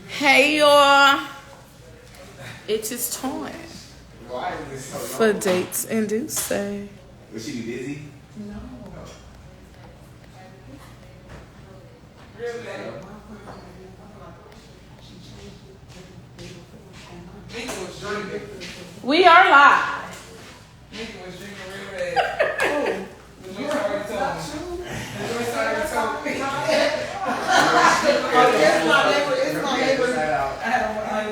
Hey y'all, it is time for Dates and Deuce. Will she be busy? No. We are live. Nigga was drinking real bad. You already told me. You already told me. It's my neighbor.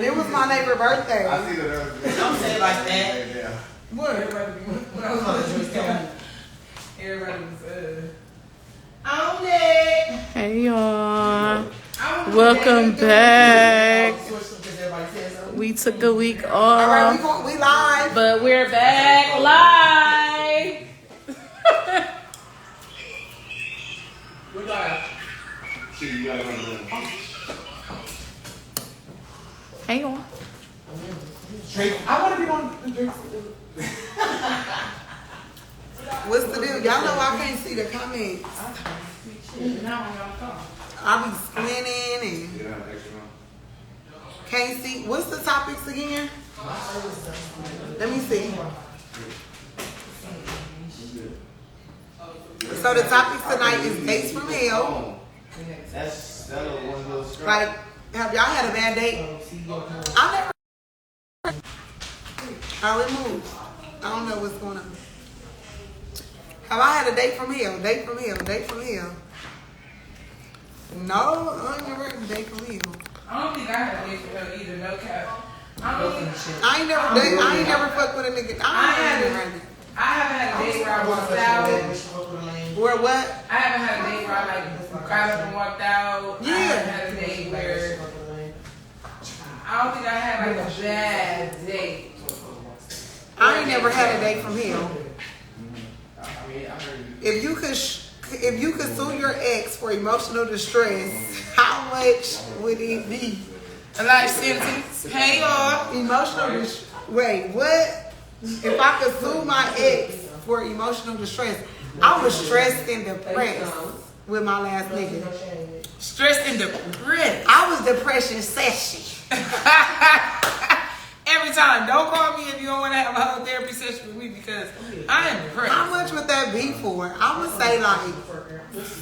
It was my neighbor's birthday. I see the other day. Don't say it like that. Yeah. What? Everybody was on it. Hey y'all, welcome back. We took a week All right, off, we live. but we're back live. We got See, you gotta run the room. Hang on. I want to be on the drinks. What's the deal? Y'all know I can't see the comments. I be squinting and Get out of extra room. can't see. What's the topics again? Let me see. So the topics tonight is dates from hell. That's one of those scraps. Like, have y'all had a bad date? I never. How it moves. I don't know what's going on. Have I had a date from hell? Date from hell? Date from hell? No, I ain't never had a date from hell. I don't think I had a date for her either. No cap. I I ain't never fucked with a nigga. I haven't had a date where I walked out. Where what? I haven't had a date where I like got up and walked out. Yeah. I haven't had a date where I don't think I had like a bad date. I ain't never had a date from hell. If you could sue your ex for emotional distress, how much would it be? A life sentence. Hey y'all. Emotional distress. Wait, what? If I could sue my ex for emotional distress, I was stressed and depressed with my last nigga. Stressed and depressed. I was depression session. Every time. Don't call me if you don't want to have a whole therapy session with me because I am depressed. How much would that be for? I would say like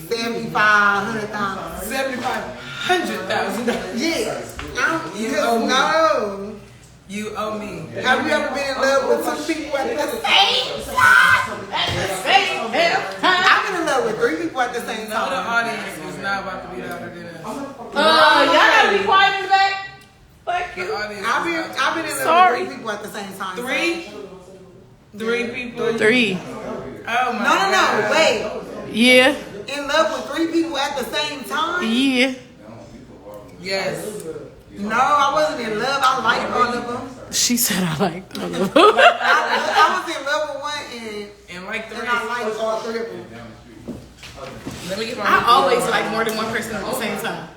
75,000, 100,000. $7,500,000. Yes. You owe me. No. You owe me. Have you ever been in love with two people at the same time? I've been in love with 3 people at the same No, the time. audience is not about to be louder than us. Y'all gotta be quiet in the back. Fuck The you. audience I've is been not. in love Sorry. with 3 people at the same time. Three people. 3. Oh my No, God. wait. Yeah, In love with 3 people at the same time? yeah. Yes. No, I wasn't in love. I liked all of them. She said I liked all of them. I was in love with one And like the and I rest. liked all 3 of them. Let me get my. I always like more than one person at the same time.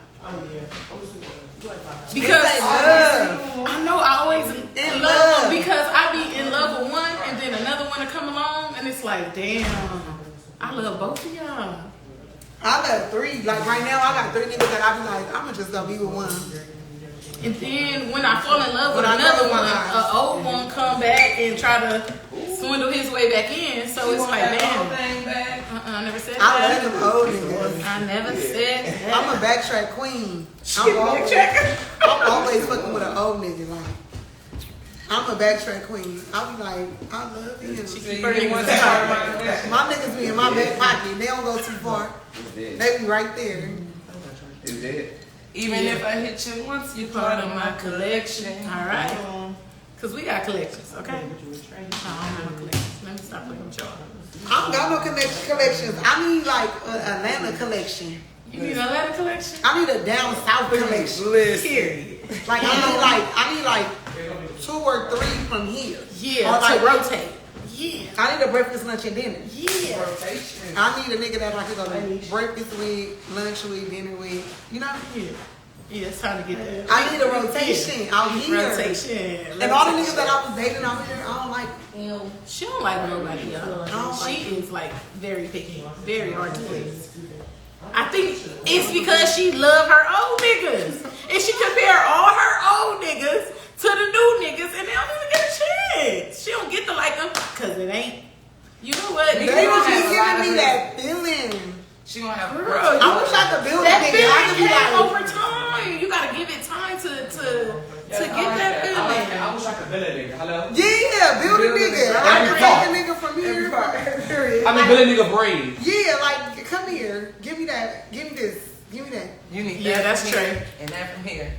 Because It's like love. I know I always In love love. because I be in love with one and then another one to come along and it's like, damn, I love both of y'all. I got 3. Like right now, I got 3 niggas that I be like, I'm just gonna be with one. And then when I fall in love with But I another know one, my an old one come back and try to swindle his way back in. So it's like, damn, Thing back. I never said I that. love them old niggas. I never said that. I'm a backtrack queen. I'm always fucking with an old nigga. Like, I'm a backtrack queen. I be like, I love him. My niggas be in my back pocket. They don't go too far. They be right there. It's dead. Even if I hit you once, you part of my collection. All right. Because we got collections, okay? I don't have no collections. Let me stop playing with y'all. I don't got no collections. I need like an Atlanta collection. You need an Atlanta collection? I need a down south collection. Period. Like I need like 2 or 3 from here. Yeah, Or like to rotate. Yeah. I need a breakfast, lunch, and dinner. Yeah. Rotation. I need a nigga that I can go to breakfast with, lunch with, dinner with. You know? Yeah. Yeah, it's time to get that. I need a rotation out here. Rotation. And all the niggas that I was dating out here, I don't like. She don't like nobody, y'all. I don't like She is like very picky, very hard to please. I think it's because she love her old niggas. And she compare all her old niggas to the new niggas, and they don't even get a chance. She don't get to like them because it ain't. You know what? They don't was have just a lot giving of me that feeling. She gonna have Girl, girl. I wish I could build a That nigga. I could feeling be came like, over time. You gotta give it time to get that I feeling. wish I could build a nigga. Hello? yeah, build a Build a nigga. nigga. I can Every take part. a nigga from here. Period. I mean, build a nigga brain. Yeah, like come here. Give me that. Give me this. Give me that. You need Yeah, that that's from here true. and that from here.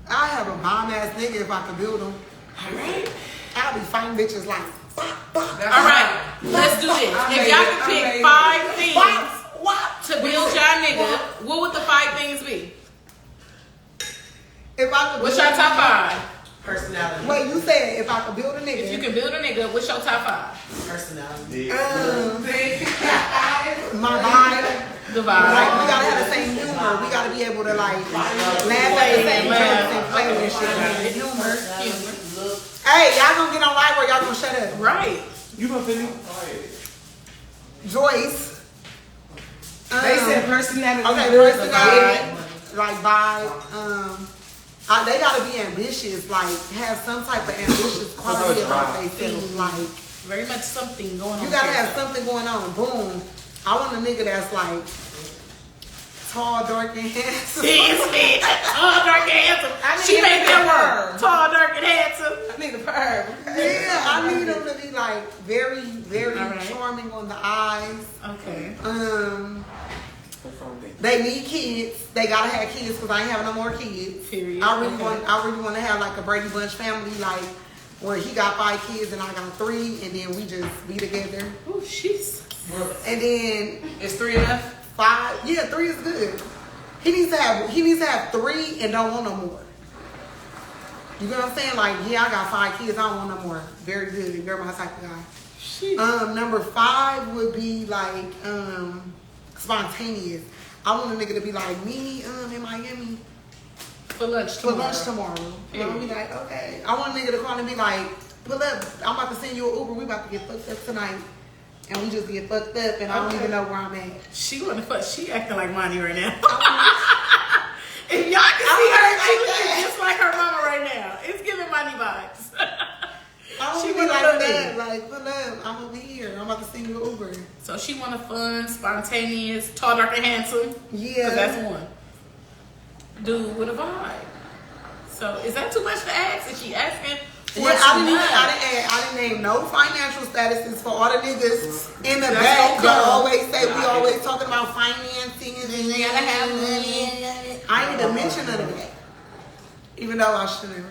I have a bomb ass nigga if I could build him. Alright. I'll be fighting bitches like. Alright, let's do this. If y'all could pick 5 things to build y'all nigga, what would the 5 things be? If I could What's build your a top nigga- 5? Personality. Wait, you said if I could build a nigga. If you can build a nigga, what's your top 5? Personality. My vibe. The Like vibe. we gotta have the same humor. We gotta be able to like laugh at the same jokes and play with shit. Humor. Humor. Hey, y'all gonna get on live or y'all gonna shut up? Right. You gonna feel me? Joyce. They said personality. Okay, builds a personality. vibe. Like vibe. They gotta be ambitious. Like have some type of ambitious quality about themselves. Like Very much something going on. you gotta here. have something going on. Boom. I want a nigga that's like tall, dark, and handsome. Yes, bitch. Tall, dark, and handsome. I need She him made to that be word. firm. Tall, dark, and handsome. I need a perm. Yeah, I need him to be like very, very All right. charming on the eyes. Okay. They need kids. They gotta have kids because I ain't having no more kids. Period. I really Okay. want to have like a Brady Bunch family, like where he got 5 kids and I got 3, and then we just be together. Oh, she's. And then Is 3 enough? 5, yeah, 3 is good. He needs to have 3 and don't want no more. You know what I'm saying? Like, yeah, I got 5 kids, I don't want no more. Very good. You're my type of guy. She. Number 5 would be like spontaneous. I want a nigga to be like me in Miami For lunch for tomorrow. lunch tomorrow. And I'll be like, okay. I want a nigga to call and be like, pull up. I'm about to send you an Uber. We about to get fucked up tonight. And we just get fucked up and I don't even know where I'm at. She wanna fuck. She acting like Monty right now. If y'all can see her, she like looking that. just like her mama right now. It's giving Monty vibes. I want She to be wanna like love that. it. Like, pull up. I'm over here. I'm about to send you an Uber. So she want a fun, spontaneous, tall, dark, and handsome. Yeah. Cause that's one. Dude with a vibe. So is that too much to ask? Is she asking? Yeah, Or I didn't name no financial statuses for all the niggas in the That's back gonna that come. always say we always talking about financing and you gotta have money. I ain't even mention none of that. Even though I shouldn't.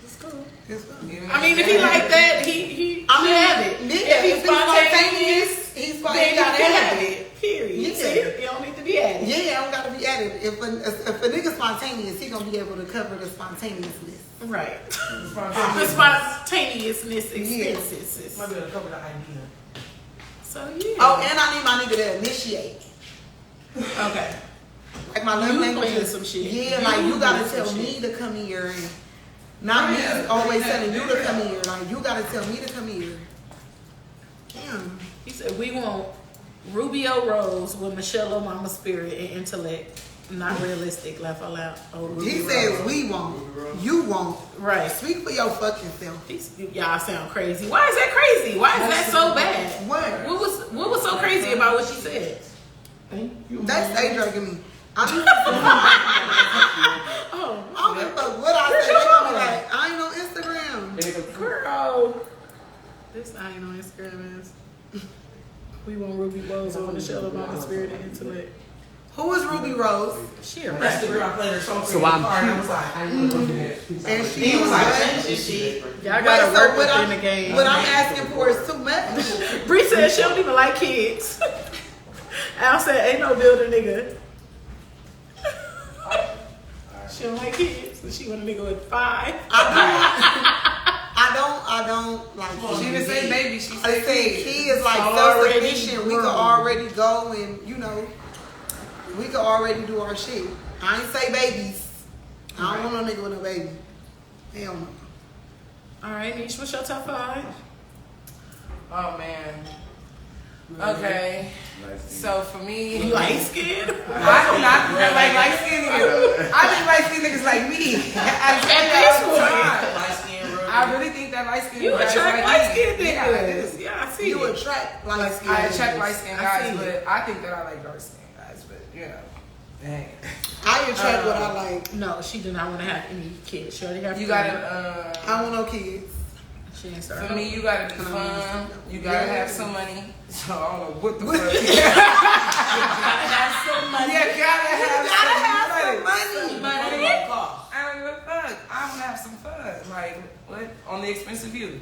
It's cool. It's fine. I mean, if he like that, he should have it. nigga, If he's spontaneous, he's then he gotta can have have it. it. Period. Yeah. See, you don't need to be at it. Yeah, I don't gotta be at it. If a nigga spontaneous, he gonna be able to cover the spontaneousness. Right. The spontaneousness expenses. Might be able to cover the idea. So yeah. Oh, and I need my nigga to initiate. Okay. Like my love You language planning is some shit. Yeah, You like you gotta doing tell some me shit. to come here and not Yeah. me always telling you to come here. Like you gotta tell me to come here. Damn. He said we want Rubio Rose with Michelle Obama spirit and intellect. Not realistic. Laugh out loud. Oh, Ruby He Rose. said we won't. You won't. Right. Speak for your fucking self. Y'all sound crazy. Why is that crazy? Why is that so bad? What? What was so crazy about what she said? That's A dragging me. I Oh, don't give a fuck what I say. They gonna be like, I ain't on Instagram. girl. This I ain't on Instagram is. We want Ruby Rose on Michelle Obama spirit and intellect. Who is Ruby Rose? She a That's the rapper. girl I played her song. So I'm and I was like, how you gonna do that? And she He was like, what? change this shit. Y'all gotta Wait, so work within the game. what I'm asking for is too much. Bree said she don't even like kids. Al said ain't no builder nigga. She don't like kids, so she want a nigga with 5. I don't like kids. She didn't say baby. She I said say kids. kids like Already self-sufficient. We could grown. already go and, we could already do our shit. I ain't say babies. I don't want no nigga with no baby. Hell no. All right, Niche, what's your top 5? Oh man. Okay. So for me, You light skinned? I do not like light skinned niggas. I think light skinned niggas like me. I say At that this all the point. time. Light skin, bro. I really think that light skinned You guys attract like light me. skinned Yeah, I do. niggas. Yeah, I see You it. attract light skin. I attract light skinned I guys, see but it. I think that I like dark skinned guys. But you know, dang. I attract what I like. No, she did not want to have any kids. She already have You three. gotta. I want no kids. She ain't started. For me, you gotta be fun. You gotta have some money. So I don't know what the fuck. Have some money. You gotta have some money. Money. I don't give a fuck. I want to have some fun. Like, what? On the expensive view.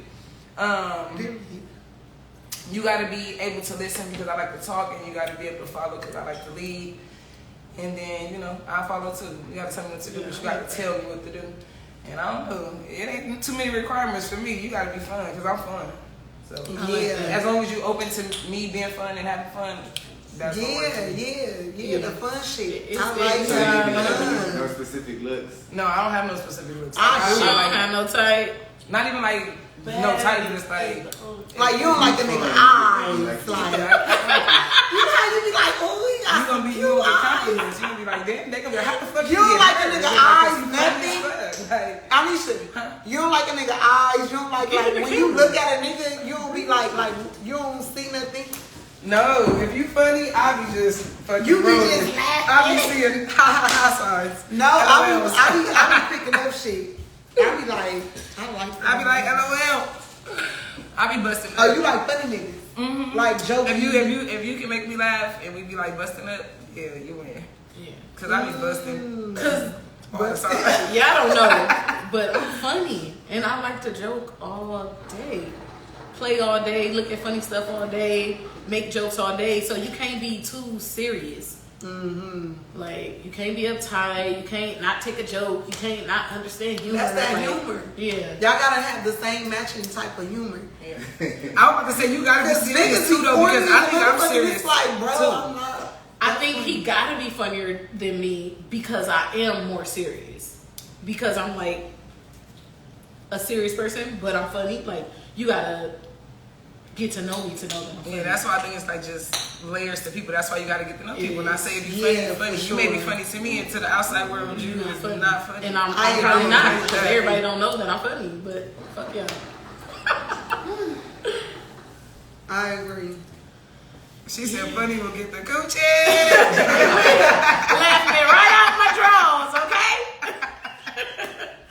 You got to be able to listen because I like to talk, and you got to be able to follow because I like to lead. And then, you know, I follow too. You got to tell me what to do, but you got to tell me what to do. And I don't know. It ain't too many requirements for me. You got to be fun because I'm fun. So, Yeah. as long as you open to me being fun and having fun, that's what works for me. Yeah, the fun shit. It's- I like it's, that. No specific looks. No, I don't have no specific looks. I She do. don't like, have no type. not even like no title, just like. Like, you don't like the nigga eyes. Like, you know how you be like, oh, he You got gonna some be cute you gonna get eyes. compliments. You gonna be like, damn, they gonna be like, how the fuck You don't get like her? the nigga They gonna eyes, be like, nothing? Like, Anisha, you don't like a nigga eyes. You don't like when you look at a nigga, you don't be like you don't see nothing. no, if you funny, I be just fucking You be rolling. just laughing. I be seeing ha ha ha signs. No, I be picking up shit. I be like, I like. I be like, LOL. I be busting up. Oh, you like funny niggas? Mm-hmm. Like joking? If you can make me laugh and we be like busting up, yeah, you win. Yeah. Cause I be busting Cause all the time. y'all don't know, but I'm funny and I like to joke all day, play all day, look at funny stuff all day, make jokes all day. So you can't be too serious. Like you can't be uptight. You can't not take a joke. You can't not understand humor. That's that like, humor. Yeah. Y'all gotta have the same matching type of humor. I was about to say you gotta be Cause serious niggas too be though, corny because I and think I'm motherfuckers, serious It's like, bro, too. I'm not. I think he gotta be funnier than me because I am more serious. Because I'm like a serious person, but I'm funny. Like you gotta get to know me to know that I'm funny. Yeah, that's why I think it's like just layers to people. That's why you gotta get to know people. When I say if you Yeah, funny, for you may be sure. funny to me, and to the outside world, you is not funny. And I'm I probably agree. not because everybody don't know that I'm funny. But fuck y'all. I agree. She said funny will get the coochie. Laughing it right out my drawers, okay?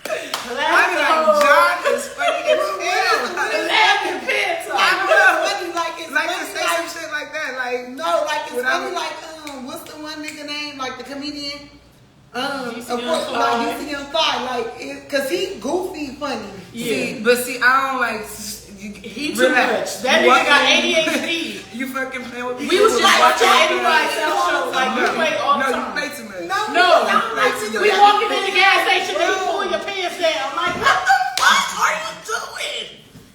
I be like, John is funny as hell. Laughing pits I off. know, funny, like it's Like to funny, say like, some shit like that, like no, like it's Without- funny, like what's the one nigga name, like the comedian, DC of Young course, Fly. like DC Young Fly, like cause he goofy funny. See, but see, I don't like. He too relax. much. That You nigga got walking- ADHD. You fucking playing with people. We was just Like, watching walking- everybody else show. Like we play all the No, you time. play too much. No, I'm like, we walking in the gas station and you pulling your pants down. Like, what the fuck are you doing?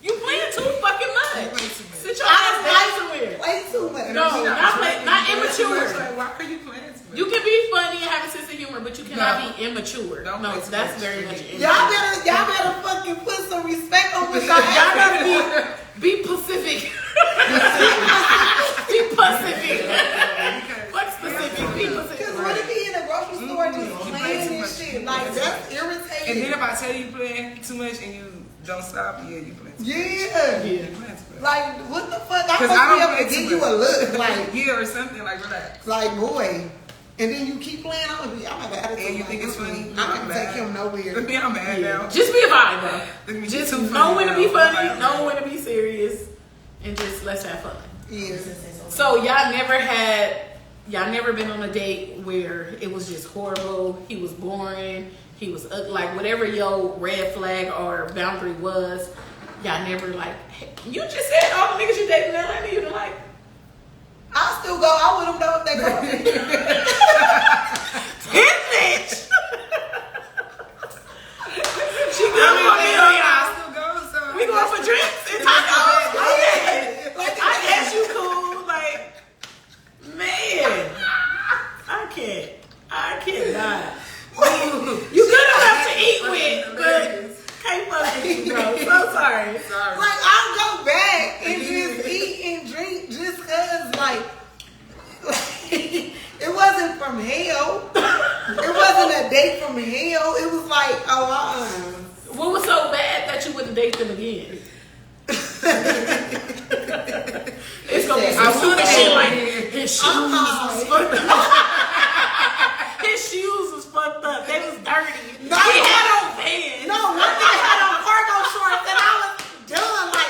You playing too fucking much. Sit your ass down somewhere. Way too much. No, not immature. Like, why are you playing too much? You can be funny and have a sense of humor, but you cannot be immature. Don't No, play too that's much. very much immature. Y'all better fucking put some respect on what y'all Y'all gotta gotta be Pacific. Be Pacific. Fuck specific. Be Cause Pacific. what if he in a grocery store just You play playing too and much. shit? Like that's And then irritating. if I tell you playing too much and you don't stop, yeah, you playing too much. Yeah. You playing too much. Like what the fuck? I'm 'Cause supposed I to be don't able to play give too you a much. look, like Yeah, or something, like relax. boy. And then you keep playing. I'm have an attitude. And you like, think it's funny? I I'm can mad. take him nowhere. Look me, I'm mad now. Just be a vibe, bro. Look at me, Just too know when to be now. funny, know when to be serious, and just let's have fun. Yeah. So y'all never been on a date where it was just horrible. He was boring. He was like whatever your red flag or boundary was. Y'all never like. Hey, you just said all the niggas you dated in Atlanta you didn't like. I'll still go out with them though if they go. His bitch. She good for me, y'all. Still go, so We going for drinks and tacos. Okay. I guess you cool. Like, man, I cannot. You good enough to eat with, but can't fuck with you, bro. So sorry. Like I'll go back and just eat and drink just cause from hell. It wasn't a date from hell. It was like, What was so bad that you wouldn't date them again? It's gonna be some stupid shit like his shoes was fucked up. His shoes was fucked up. They was dirty. No. He had on pants. No, one thing had on cargo shorts and I was done. Like,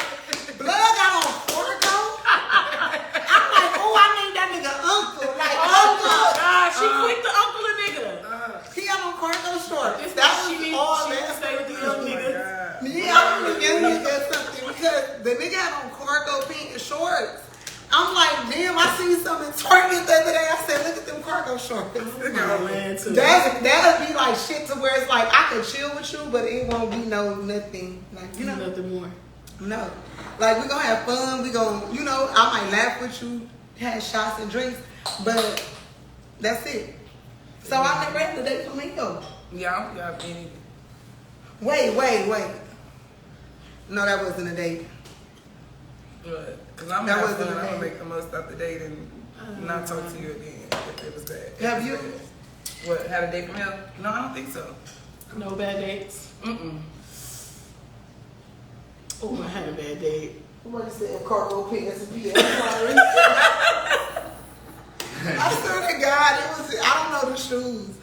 blood got on cargo. I'm like, oh, I need that nigga uncle. Like, Oh my God, she quick to uncle a nigga. he had on cargo shorts. This That she was needs all she that. to stay with the young niggas. Yeah, I'm gonna get something because the nigga had on cargo pants and shorts. I'm like, damn, I seen something Target the other day. I said, look at them cargo shorts. That'd be like shit to where it's like I could chill with you, but it won't be nothing. Like, you know, Nothing more. no. Like, we gonna have fun. We gonna, you know, I might laugh with you, have shots and drinks, but that's it. So I never had to date for me though. Yeah, y'all any. Wait. No, that wasn't a date. Because I'm That having wasn't fun. a I'm date. gonna make the most out the date and not talk to you again if it was bad. Have you? What, had a date from hell? No, I don't think so. No bad dates. Oh, I had a bad date. Somebody said cargo pants and PS. I swear to God, it was. I don't know the shoes.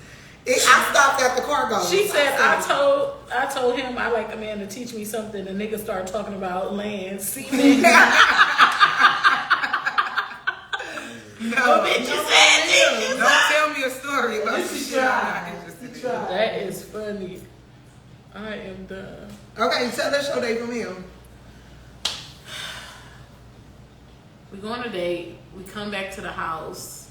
I stopped at the cargo. She said, I told him I like a man to teach me something. The nigga started talking about land, cement. No, bitch, you said niggas. Don't tell me a story about some shit I'm not interested in. That is funny. I am done. Okay, tell us your date from him. We go on a date. We come back to the house.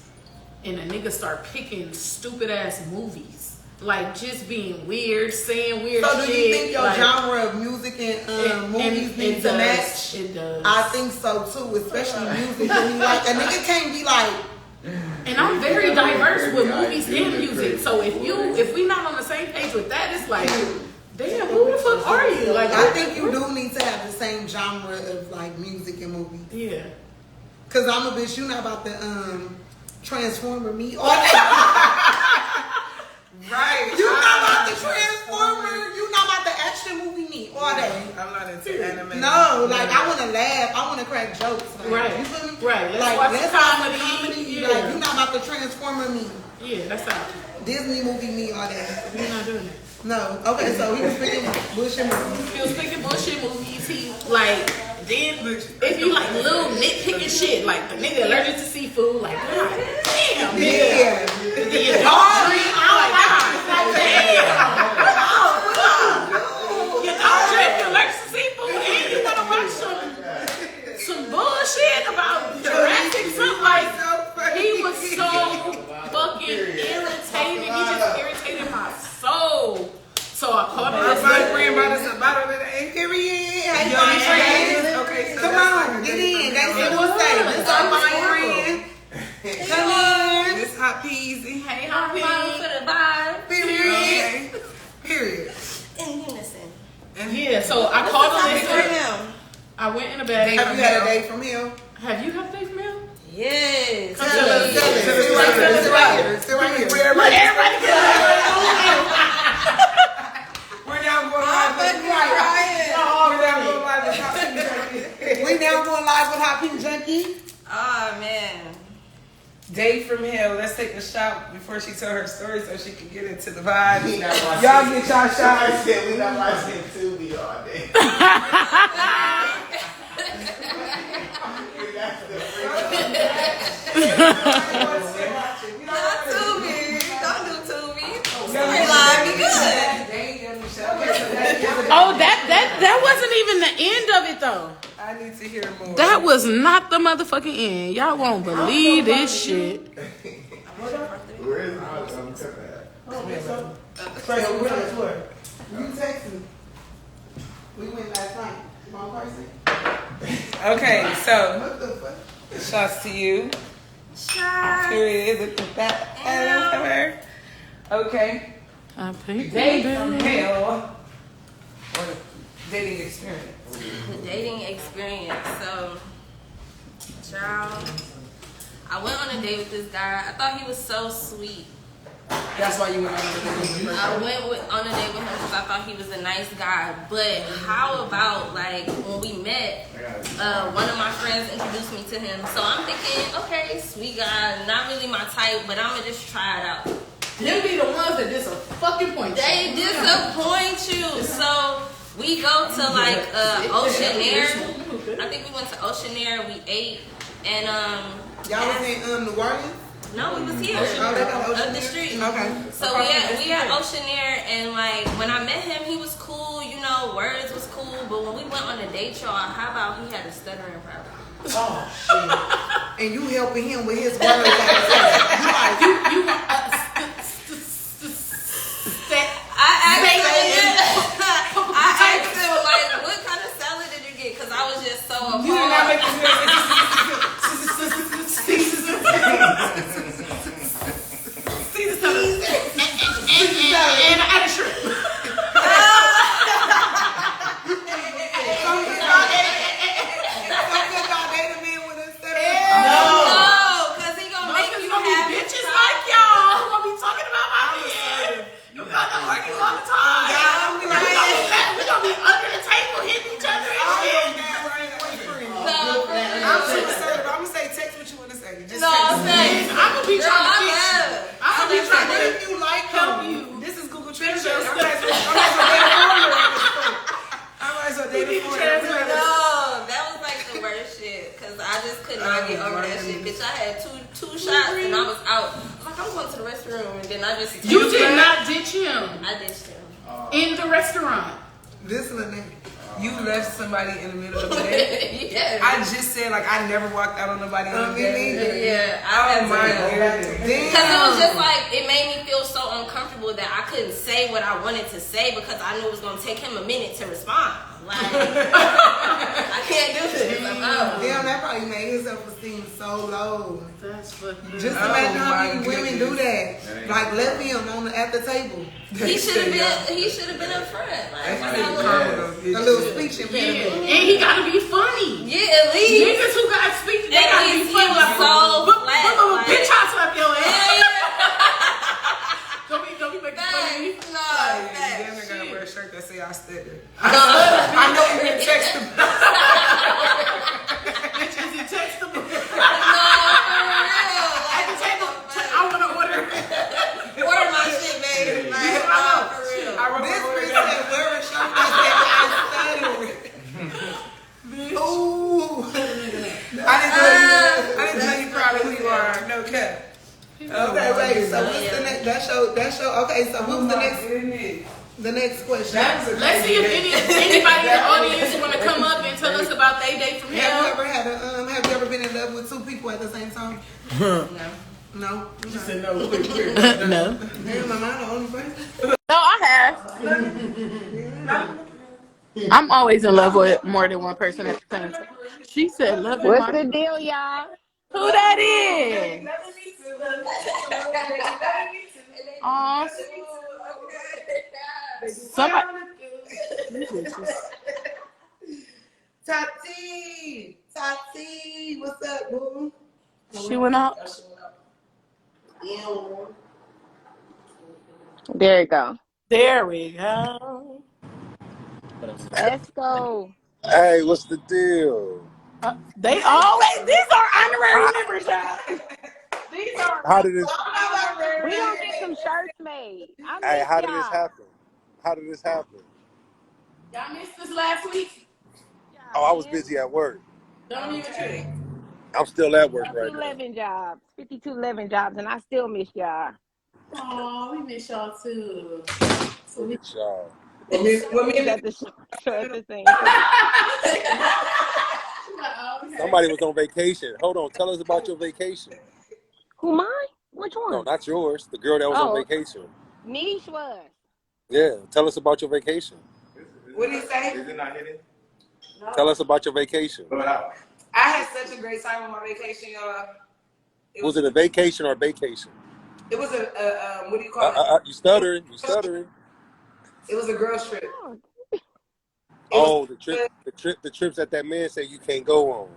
And the nigga start picking stupid ass movies. Like just being weird, saying weird shit. So do you think your like, genre of music and movies need to match? It does. I think so too, especially music. I mean, like a nigga can't be like. And I'm very diverse with movies and music. So if we not on the same page with that, it's like, damn, who the fuck are you? Like I think you do need to have the same genre of like music and movies. Yeah. Cause I'm a bitch. You not about to Transformer me. Right. You not about the Transformer. You not about the action movie me all day. I'm not into anime. No, like I want to laugh. I want to crack jokes. Like, Right. You feel me? Right. Let's Like watch let's some watch some comedy. comedy. Yeah. Like you not about the Transformer me. Yeah, that's how. Disney movie me all day. We're not doing it. No. Okay, so he was picking bullshit movies. He was picking bullshit movies. He like then if you like little nitpicking shit, like the nigga allergic to seafood, like God damn, nigga. Yeah. Then you don't drink, like God damn. You don't drink, you allergic to seafood, and you wanna watch some bullshit about Jurassic something like. He was so fucking irritating. He just irritated my soul. So I called him. My friend brought us a bottle of the Period. Hey, Yo, my you friend. Okay, so Come that's on, like get a in. good That's one. what we say. This our my friend. Come in. This hot peasy. Hey, Bottle for Harvey. the vibe. Period. Okay. Period. In unison. Yeah, so I called him and For said, him. I went in the bed. Have you had a date from him? Have you had a date from him? Yes. Come Tell us. Tell us. Sit right here. Sit right here. Everybody good. We're now going live. We're now going live with Hot Pink Junkie. We now going live with Hot Pink Junkie. Oh man. Date from hell. Let's take a shot before she tell her story so she can get into the vibe. We not watching. Y'all get y'all I shots. said we not watching Tubi all day. Not Tubi. Don't do Tubi. Storyline be good. Oh, that wasn't even the end of it though. I need to hear more. That was not the motherfucking end. Y'all won't believe this shit. Where is my You text me. We went last night. Wrong person? Okay, so What the fuck? shots to you. Shot. Period. Look at that. Okay. I paid Date from hell. Or dating experience. The dating experience. So, child. I went on a date with this guy. I thought he was so sweet. That's why you went on the date. I went on a date with him because I thought he was a nice guy. But how about like when we met, one of my friends introduced me to him. So I'm thinking, okay, sweet guy, not really my type, but I'm gonna just try it out. Them be the ones that disappoint you. They disappoint you. So we go to like Oceanair. I think we went to Oceanair. We ate and Y'all was in New Orleans? no, we was here Oh, they got up the Oceanair? street. Okay. So we had Oceanair, and like when I met him, he was cool. You know, words was cool. But when we went on a date, y'all, how about he had a stuttering problem? Oh, shit. And you helping him with his words. Like, I asked him like, what kind of salad did you get? Because I was just so appalled. you did not make this And I had a shrimp. No, because he gonna make you have Bitches like y'all who gonna be talking about my man. You got to argue all the time. We gonna be under the table hitting each other and shit. I'm too excited. I'm gonna say text what you want to say. Just No, I'm saying, I'm gonna be girl, trying to I fix you. love. I'm gonna be trying what to if you like help him? you. This is Google Translate. I might as well date a foreigner. No, that was like the worst shit. Because I just could not get over that shit. Bitch, I had two shots and I was out. I'm like, I'm going to the restroom. And then I just. You did not ditch him I ditched him. in the restaurant. This Lene. You left somebody in the middle of the day. Yeah. I just said like I never walked out on nobody on the Me day. neither. Yeah, Oh I my had to. god. Because it was just like, it made me feel so uncomfortable that I couldn't say what I wanted to say because I knew it was going to take him a minute to respond. Like, I can't do this. I'm out. Damn, that probably made his self-esteem so low. That's fucking. Just Oh imagine how my many women do that. Like left him at the table. He should have been up front. Like, what's that little- A little speech Yeah, impediment. and he gotta be funny. Yeah, at least. Niggas who got speech, they At gotta be least he funny. was so flat, like- Bitch, I slap your ass. Yeah, Don't be making fun of me. facts. No, Damn, facts. I gotta wear a shirt that say I stutter. No. I know you didn't text him. Bitch, is it textable? No, for real. At the table, I wanna order. Order my shit, baby. Like, no, for real. This bitch said wear a shirt that said I stutter. Ooh. I didn't know you probably who you are. No cap. Okay, wait. So what's the next? That show. Okay, so who's the next question? Let's see if anybody in the audience want to come up and tell us about their day from Have you hell. have you ever been in love with two people at the same time? No. No. You said no. No. Damn, am I the only person? No, I have. I'm always in love with more than one person at the same time. She said, "Love in What's my." the deal, y'all? Who that is? Aw, somebody. Tati, what's up, boo? She went out. There you go. There we go. Let's go. Hey, what's the deal? These are honorary members, y'all. These are. How did this? We don't get some shirts made. I Hey, miss how did this y'all. happen? How did this happen? Y'all missed this last week. Oh, I was busy at work. Don't even trip. I'm still at work right now. 11 jobs, 5211 jobs, and I still miss y'all. Oh, we miss y'all too. Look at y'all. At the show at the same time. Somebody was on vacation. Hold on, tell us about your vacation. Who, mine? Which one? No, not yours. The girl that was on vacation. Niche was. Yeah, tell us about your vacation. What did he say? Is it not hitting? Tell us about your vacation. I had such a great time on my vacation, y'all. Was it a vacation or a vacation? It was a what do you call it? You stuttering. You stuttering. It was a girls trip. Oh, the trips that man said you can't go on.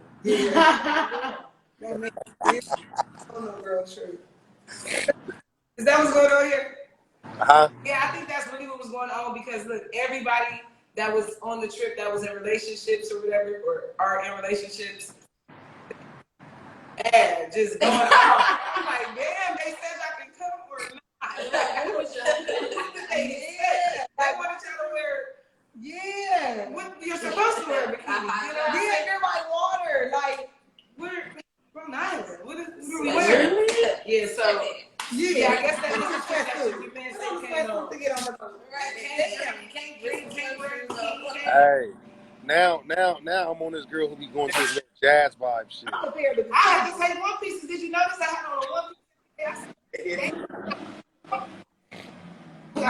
That makes sense. Oh no, girl, true. Is that what's going on here? Huh? Yeah, I think that's really what was going on because look, everybody that was on the trip that was in relationships or whatever, or are in relationships, and just going out. I'm like, damn, they said I can come or not. Like, what did they say? They wanted y'all to wear. Yeah, what you're supposed to wear a bikini. You know, yeah, you're my water. Like, we're from the island. What are we wearing? Yeah, so. Yeah, I guess that was the trip that your man said came on. Hey, now I'm on this girl who be going to this little jazz vibe shit. I had to take one piece. Did you notice I had on a one piece?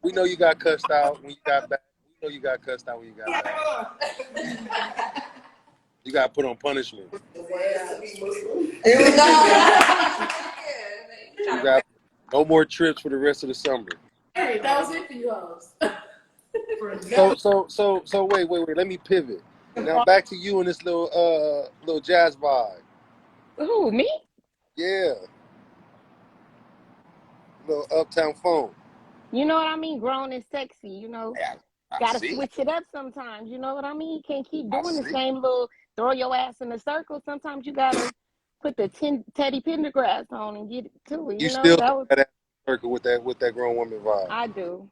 We know you got cussed out when you got back. We know you got cussed out when you got back. You got put on punishment. You got no more trips for the rest of the summer. Hey, that was it for you hoes. So wait. Let me pivot. Now back to you and this little jazz vibe. Who, me? Yeah. Little uptown phone. You know what I mean? Grown and sexy, you know. I Gotta see. switch it up sometimes, you know what I mean? You can't keep doing the see. same little throw your ass in a circle. Sometimes you gotta put the Teddy Pendergrass on and get to it. You You know, still that was that circle with that grown woman vibe. I do.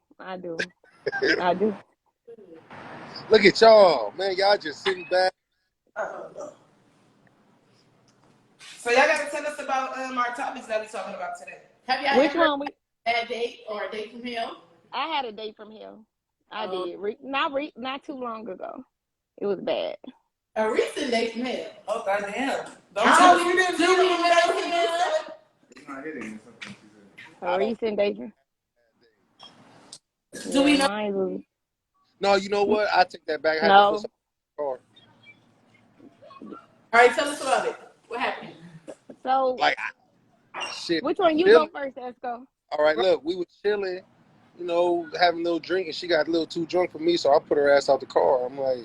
Look at y'all, man. Y'all just sitting back. So y'all gotta tell us about our topics that we're talking about today. Have y'all Which ever one we had a date or a date from him? I had a date from him. I did. Not too long ago. It was bad. A recent date from him. Oh goddamn! How long you been doing? A recent date. Do we know? Mine was, No, you know what? I take that back. I had to no. put something in the car. All right, tell us about it. What happened? So Like, shit. which one you Really? go first, Esco? All right, look, we were chilling, you know, having a little drink, and she got a little too drunk for me, so I put her ass out the car. I'm like,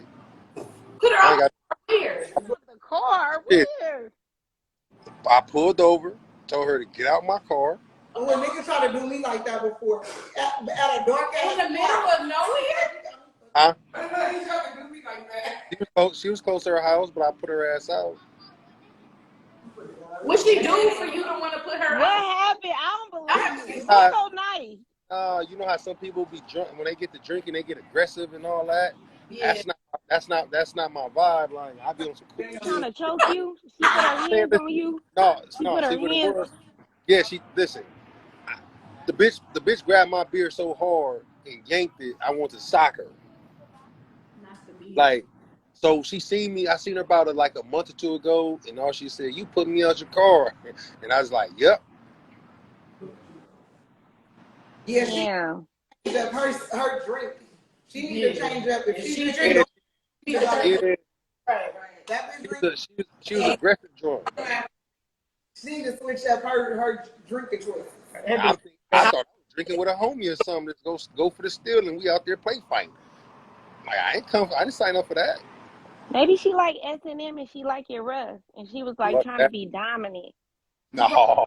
Put her I on got. The car? Shit. Where? I pulled over, told her to get out my car. Oh, a nigga tried to do me like that before. At a dark ass in the middle of nowhere. Huh? I know he tried to do me like that. She was close to her house, but I put her ass out. What she do for you to want to put her What out? happened? I don't believe you. Uh, You're so nice. You know how some people be drunk when they get to drinking, they get aggressive and all that. Yeah. That's not my vibe. Like I be on some cool Trying to shit. choke you? She put her hands on you? No, She put her see what it hands. was. Yeah, she listen. The bitch grabbed my beer so hard and yanked it. I wanted to sock her. Like, so she seen me. I seen her about a month or two ago, and all she said, "You put me out your car," and I was like, "Yep." Yeah, she Yeah. changed up her drink. She need to change up if she She drink. drink. Yeah, Right. That she bitch was, she was aggressive drunk. she need to switch up her drinking choices. I thought I was drinking with a homie or something. Let's go for the steal, and we out there play fighting. Like I didn't sign up for that. Maybe she like S&M and she like your rough. And she was like What trying that? to be dominant. No,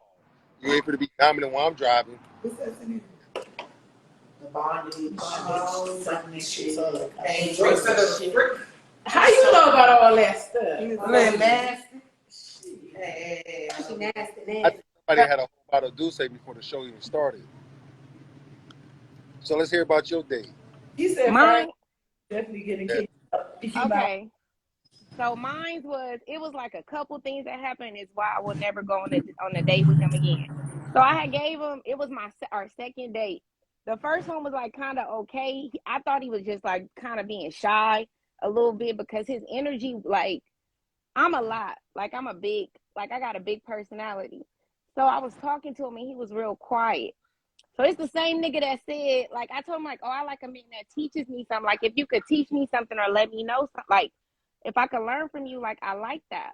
you ain't for to be dominant while I'm driving. What's that in The bondage, something shit. How How you know about all that stuff? Little nasty. She nasty, I nasty. think somebody had a whole bottle of Douce before the show even started. So let's hear about your day. He said Mine, definitely getting kicked out. okay. So mine was like a couple things that happened is why I will never go on a date with him again. So I had gave him, it was our second date. The first one was like kind of okay. I thought he was just like kind of being shy a little bit because his energy, like I'm a lot, like I'm a big, like I got a big personality. So I was talking to him and he was real quiet. So it's the same nigga that said, like I told him like, oh, I like a man that teaches me something. Like if you could teach me something or let me know something, like if I could learn from you, like I like that.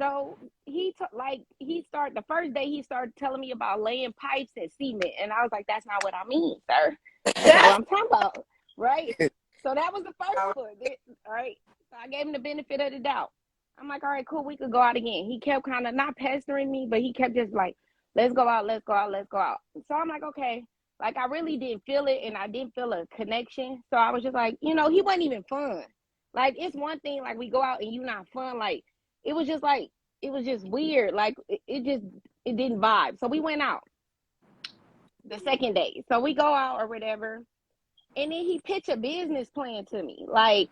So the first day he started telling me about laying pipes and cement, and I was like, that's not what I mean, sir. That's what I'm talking about, right? So that was the first one, right? So I gave him the benefit of the doubt. I'm like, all right, cool, we could go out again. He kept kind of not pestering me, but he kept just like, let's go out, let's go out, let's go out. So I'm like, okay. Like, I really didn't feel it, and I didn't feel a connection. So I was just like, he wasn't even fun. Like, it's one thing, like, we go out and you not fun. Like, it was just weird. Like, it didn't vibe. So we went out the second day. So we go out or whatever. And then he pitched a business plan to me. Like,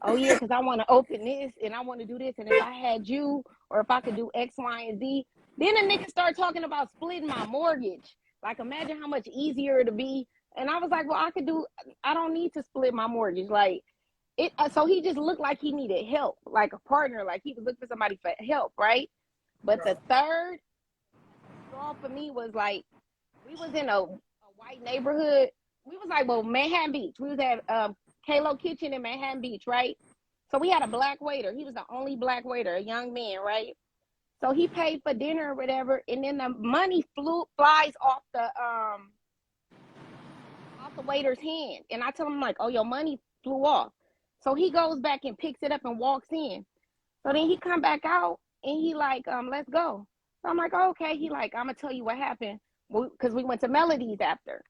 oh, yeah, because I want to open this and I want to do this. And if I had you or if I could do X, Y, and Z. Then the nigga started talking about splitting my mortgage. Like, imagine how much easier it'd be. And I was like, well, I don't need to split my mortgage. Like, so he just looked like he needed help, like a partner, like he was looking for somebody for help, right? But the third straw for me was like, we was in a white neighborhood. We was like, well, Manhattan Beach. We was at Kalo Kitchen in Manhattan Beach, right? So we had a black waiter. He was the only black waiter, a young man, right? So he paid for dinner or whatever, and then the money flies off the waiter's hand. And I tell him, like, oh, your money flew off. So he goes back and picks it up and walks in. So then he come back out and he like, let's go. So I'm like, oh, okay. He like, I'm gonna tell you what happened, because we went to Melodies after.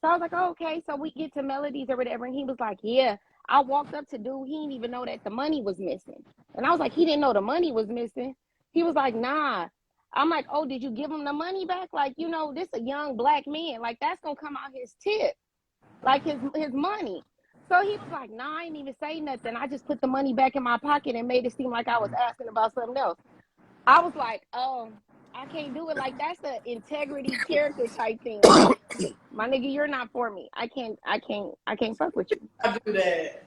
So I was like, oh, okay. So we get to Melodies or whatever, and he was like, yeah. I walked up to dude. He didn't even know that the money was missing. And I was like, he didn't know the money was missing. He was like, nah. I'm like, oh, did you give him the money back? Like, this a young black man. Like, that's gonna come out his tip, like his money. So he was like, nah, I didn't even say nothing. I just put the money back in my pocket and made it seem like I was asking about something else. I was like, oh, I can't do it. Like, that's the integrity character type thing. Like, my nigga, you're not for me. I can't fuck with you. I do that.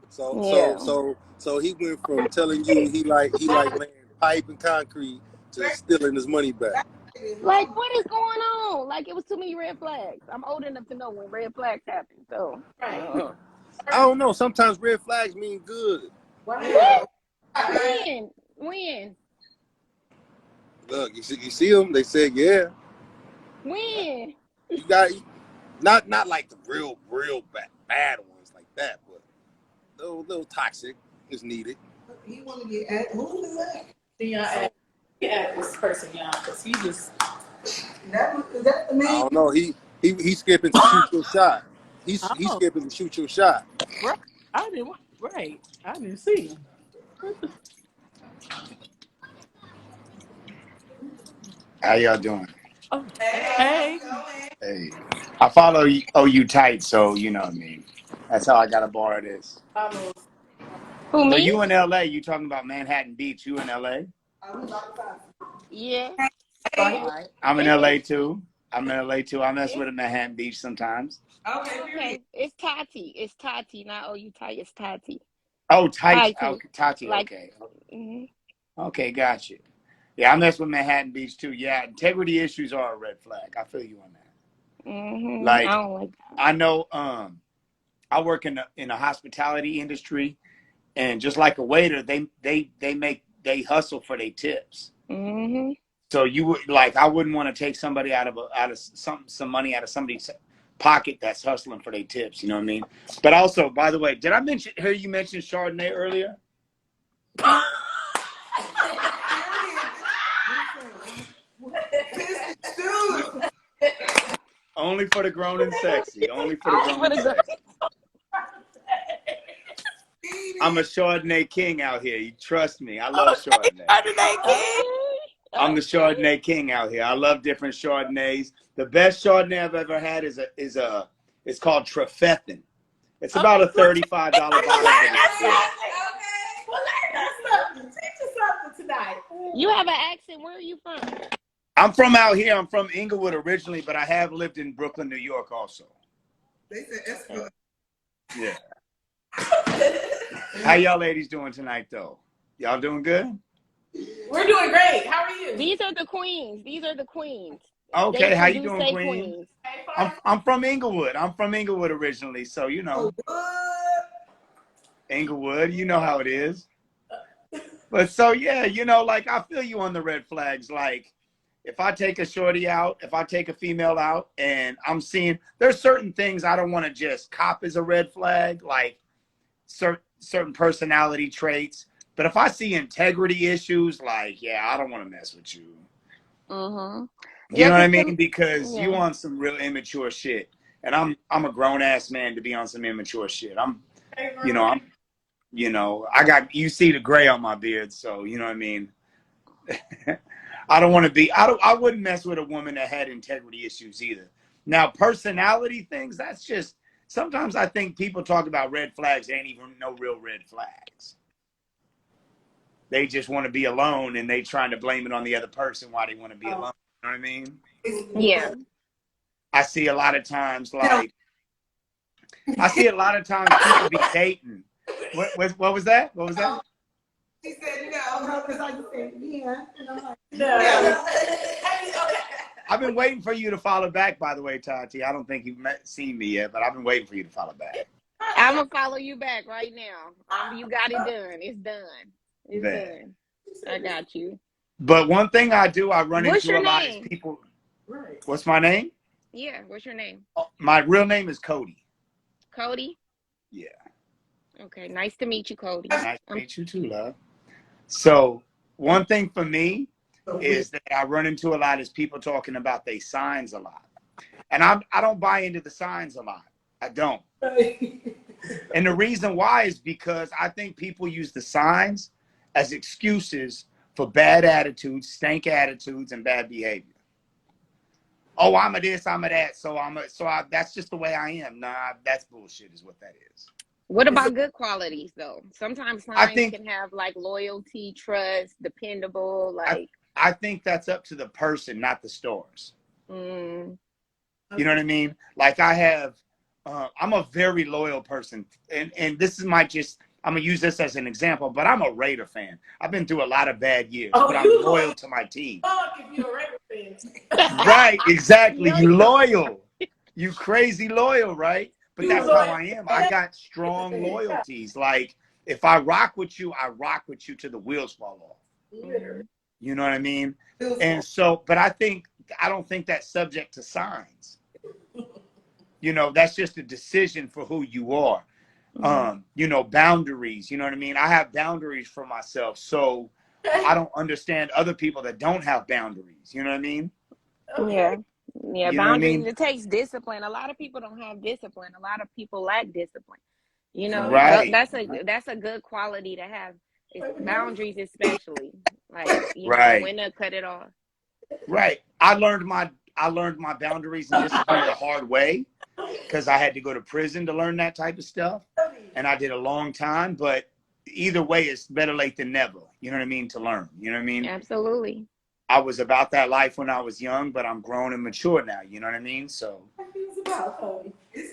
So he went from telling you he like laying pipe and concrete to stealing his money back. Like, what is going on? Like, it was too many red flags. I'm old enough to know when red flags happen. So, I don't know. Sometimes red flags mean good. What? When? Look, you see them? They said, yeah. When? You got not like the real bad ones like that, but little toxic is needed. He want to get at who is that? Yeah, this person, y'all, because he just. Is that the man? I don't know. He's skipping to shoot your shot. He's skipping to shoot your shot. Right. I didn't see him. How y'all doing? Oh, hey. Hey, I follow you tight, so you know what I mean. That's how I got to borrow this. Who, me? So you in LA? You talking about Manhattan Beach? You in LA? Yeah. Right. I'm in LA too. I mess with Manhattan Beach sometimes. Okay. It's Tati, not you tight. It's Tati. Oh, tight. Okay, Tati. Like, okay. Mm-hmm. Okay, got you. Yeah, I mess with Manhattan Beach too. Yeah, integrity issues are a red flag. I feel you on that. Mm-hmm. Like, I don't like that. I know. I work in the hospitality industry, and just like a waiter, they hustle for their tips. Mm-hmm. So you would I wouldn't want to take somebody out of some money out of somebody's pocket that's hustling for their tips. You know what I mean? But also, by the way, did I hear you mention Chardonnay earlier? Only for the grown and sexy. Only for the grown and sexy. I'm a Chardonnay king out here. You trust me. I love Chardonnay. Chardonnay king. I'm the Chardonnay king out here. I love different Chardonnays. The best Chardonnay I've ever had is it's called Trefethen. It's about a $35 bottle. Well, learn us something. Teach us something tonight. You have an accent. Where are you from? I'm from out here. I'm from Inglewood originally, but I have lived in Brooklyn, New York also. They said Esco. Yeah. How y'all ladies doing tonight, though? Y'all doing good? We're doing great. How are you? These are the queens. Okay, They how you do doing, say Queen? I'm from Inglewood. I'm from Inglewood originally, so you know. Inglewood, you know how it is. But so yeah, I feel you on the red flags. Like, if I take a shorty out, if I take a female out, and I'm seeing there's certain things I don't want to just cop as a red flag, like certain personality traits. But if I see integrity issues, like, yeah, I don't want to mess with you. Mm-hmm. You Yeah, know what I 'cause mean? Because you yeah. on some real immature shit, and I'm a grown ass man to be on some immature shit. I got, you see the gray on my beard, so you know what I mean. I don't want to be. I wouldn't mess with a woman that had integrity issues either. Now, personality things, that's just, sometimes I think people talk about red flags, they ain't even no real red flags. They just want to be alone, and they trying to blame it on the other person why they want to be alone. You know what I mean? Yeah. I see a lot of times, like, people be dating. What was that? What was that? She said no, because I said yeah. And I'm like, No. I've been waiting for you to follow back, by the way, Tati. I don't think you've seen me yet, but I've been waiting for you to follow back. I'm gonna follow you back right now. You got it done. It's done. It's Man. done. I got you. But one thing I do, I run What's into your a lot name? is people. What's my name? Yeah. What's your name? My real name is Cody. Cody. Yeah. Okay. Nice to meet you, Cody. Nice to meet you too, love. So one thing for me is that I run into a lot is people talking about their signs a lot. And I don't buy into the signs a lot. I don't. And the reason why is because I think people use the signs as excuses for bad attitudes, stank attitudes, and bad behavior. Oh, I'm a this, I'm a that, that's just the way I am. Nah, that's bullshit is what that is. What about good qualities though? Sometimes I signs think- can have like loyalty, trust, dependable, like. I think that's up to the person, not the stores. Mm, You know what I mean? Like I have, I'm a very loyal person, and this is I'm gonna use this as an example, but I'm a Raider fan. I've been through a lot of bad years, but I'm loyal to my team. Fuck if you're a Raider fan. Right, exactly. You loyal. You crazy loyal, right? But that's how I am. I got strong loyalties. Like if I rock with you, I rock with you till the wheels fall off. You know what I mean? And so, but I don't think that's subject to signs. You know, that's just a decision for who you are. You know, boundaries, you know what I mean? I have boundaries for myself. So I don't understand other people that don't have boundaries. You know what I mean? yeah. Yeah, You know what I boundaries. mean? It takes discipline. A lot of people don't have discipline. A lot of people lack discipline. You know, Right. that's a good quality to have. It's boundaries, especially like you Right. know when to cut it off. Right. I learned my boundaries and discipline the hard way because I had to go to prison to learn that type of stuff. And I did a long time, but either way, it's better late than never. You know what I mean? To learn. You know what I mean? Absolutely. I was about that life when I was young, but I'm grown and mature now. You know what I mean? So,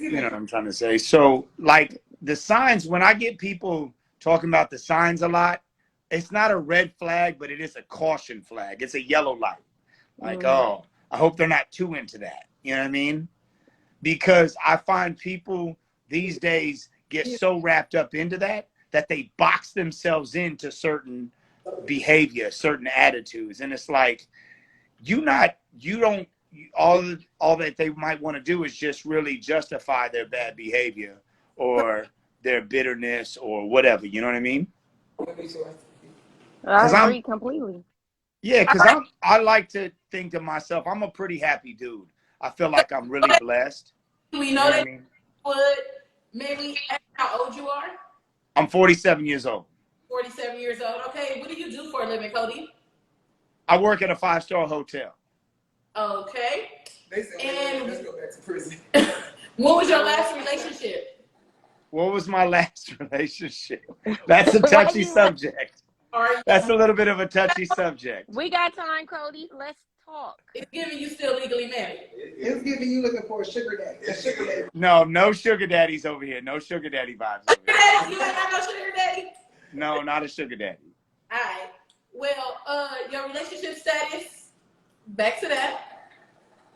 you know what I'm trying to say? So, like the signs, when I get people talking about the signs a lot, it's not a red flag, but it is a caution flag. It's a yellow light. Like, oh, I hope they're not too into that. You know what I mean? Because I find people these days get so wrapped up into that they box themselves into certain behavior, certain attitudes. And it's like, all that they might want to do is just really justify their bad behavior or their bitterness or whatever. You know what I mean? I agree completely. Yeah, because I like to think to myself, I'm a pretty happy dude. I feel like I'm really blessed. We You know what I that mean? would maybe ask how old you are. I'm 47 years old. 47 years old. Okay, what do you do for a living, Cody? I work at a 5-star hotel. Okay. And let's go back to prison. what was your last relationship? What was my last relationship? That's a touchy subject. That's a little bit of a touchy subject. We got time, Cody. Let's talk. It's giving you still legally married. It's giving you looking for a sugar daddy. A sugar daddy. No sugar daddies over here. No sugar daddy vibes over here. You ain't got no sugar daddy? No, not a sugar daddy. All right. Well, your relationship status, back to that.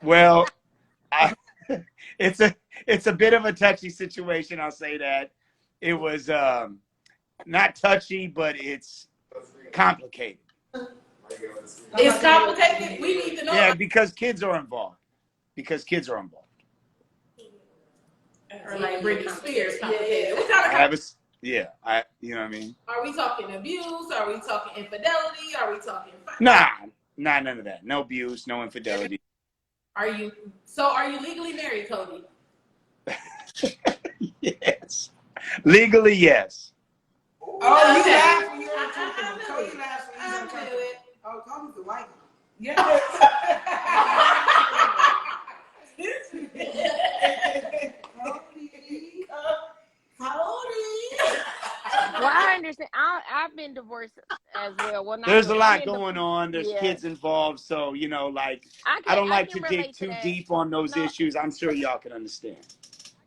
Well, it's a bit of a touchy situation. I'll say that. It was not touchy, but it's complicated. It's complicated. We need to know. Yeah, because kids are involved. Or like Britney Spears complicated. What kind of I Yeah, you know what I mean? Are we talking abuse? Are we talking infidelity? Are we talking? Nah, none of that. No abuse, no infidelity. Are you legally married, Cody? Yes. Legally, yes. Oh, you Okay. laugh when you're I uncomfortable. knew Cody it. laughs when I he's knew uncomfortable. it. Oh, Cody's the white one. Yes. Well, I understand. I've been divorced as well. Well, not There's a really. lot going on. There's Yeah. kids involved. So, you know, like, I I don't like can to dig relate to too that. deep on those No. issues. I'm sure y'all can understand.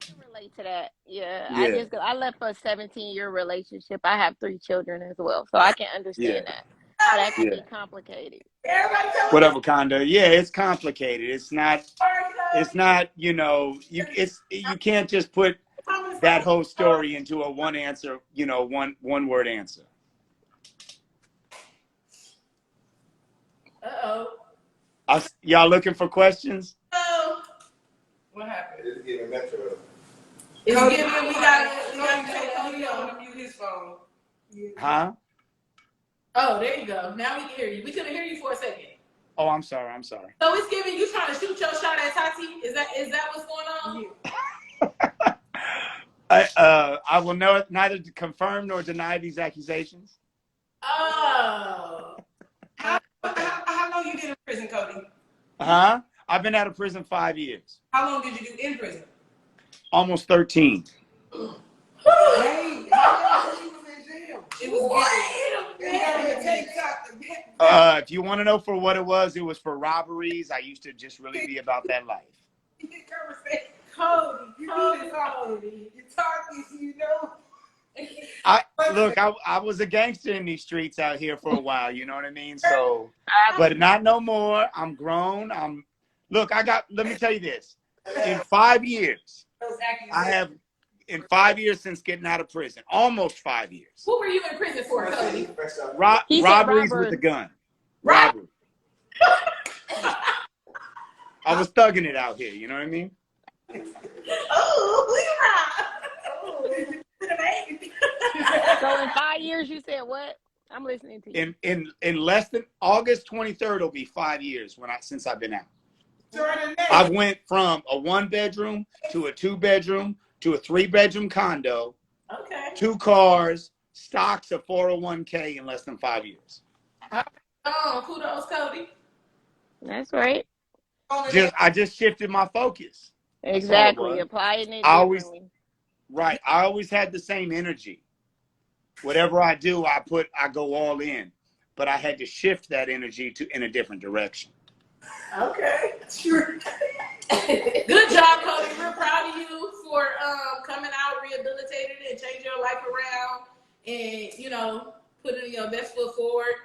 I can relate to that. Yeah. Yeah. I left a 17-year relationship. I have 3 children as well, so I can understand that. How that can Yeah. be complicated. Whatever, Conda. Yeah, it's complicated. It's not, you know, you can't just put that whole story into a one answer, you know, one word answer. Y'all looking for questions? What happened? It's giving Metro. It's Cody, giving. We gotta take Cody on. mute his phone. Huh? Oh, there you go. Now we can hear you. We couldn't hear you for a second. Oh, I'm sorry. So it's giving you trying to shoot your shot at Tati. Is that what's going on? I will neither confirm nor deny these accusations. Oh. How long you been in prison, Cody? Huh? I've been out of prison 5 years. How long did you do in prison? Almost 13. Hey, how long was he in jail? It was If you want to know for what it was for robberies. I used to just really be about that life. Cody. You talking, you know. I was a gangster in these streets out here for a while, you know what I mean? So, but not no more. I'm grown. Let me tell you this. In 5 years, in 5 years since getting out of prison, almost 5 years. Who were you in prison for, Cody? Robberies with a gun. Robbery. I was thugging it out here, you know what I mean? So in 5 years, you said what? I'm listening to you. In less than August 23rd will be 5 years since I've been out. I went from a 1-bedroom to a 2-bedroom to a 3-bedroom condo. Okay. 2 cars, stocks, a 401k in less than 5 years. Oh, kudos, Cody. That's right. I just shifted my focus. Exactly. Applying it differently. Right. I always had the same energy. Whatever I do, I go all in. But I had to shift that energy in a different direction. Okay. Sure. Good job, Cody. We're proud of you for coming out rehabilitated and changing your life around and, you know, putting your best foot forward.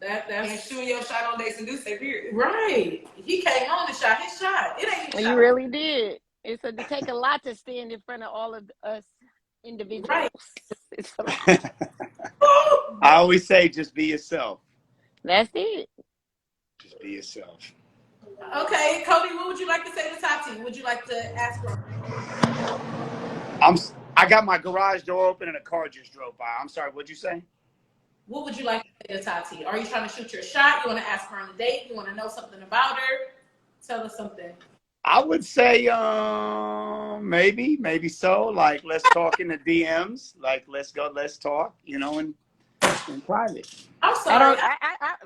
That's shooting your shot on Days and Deuce, period. Right. He came on and shot his shot. It ain't his shot. You really did. It take a lot to stand in front of all of us individuals. Right. It's a lot. I always say, just be yourself. That's it. Just be yourself. Okay, Cody, what would you like to say to Tati? Would you like to ask her? I got my garage door open and a car just drove by. I'm sorry, what'd you say? What would you like to say to Tati? Are you trying to shoot your shot? You want to ask her on a date? You want to know something about her? Tell us something. I would say maybe so. Like, let's talk in the DMs. Like, let's talk, you know, in private. I'm sorry.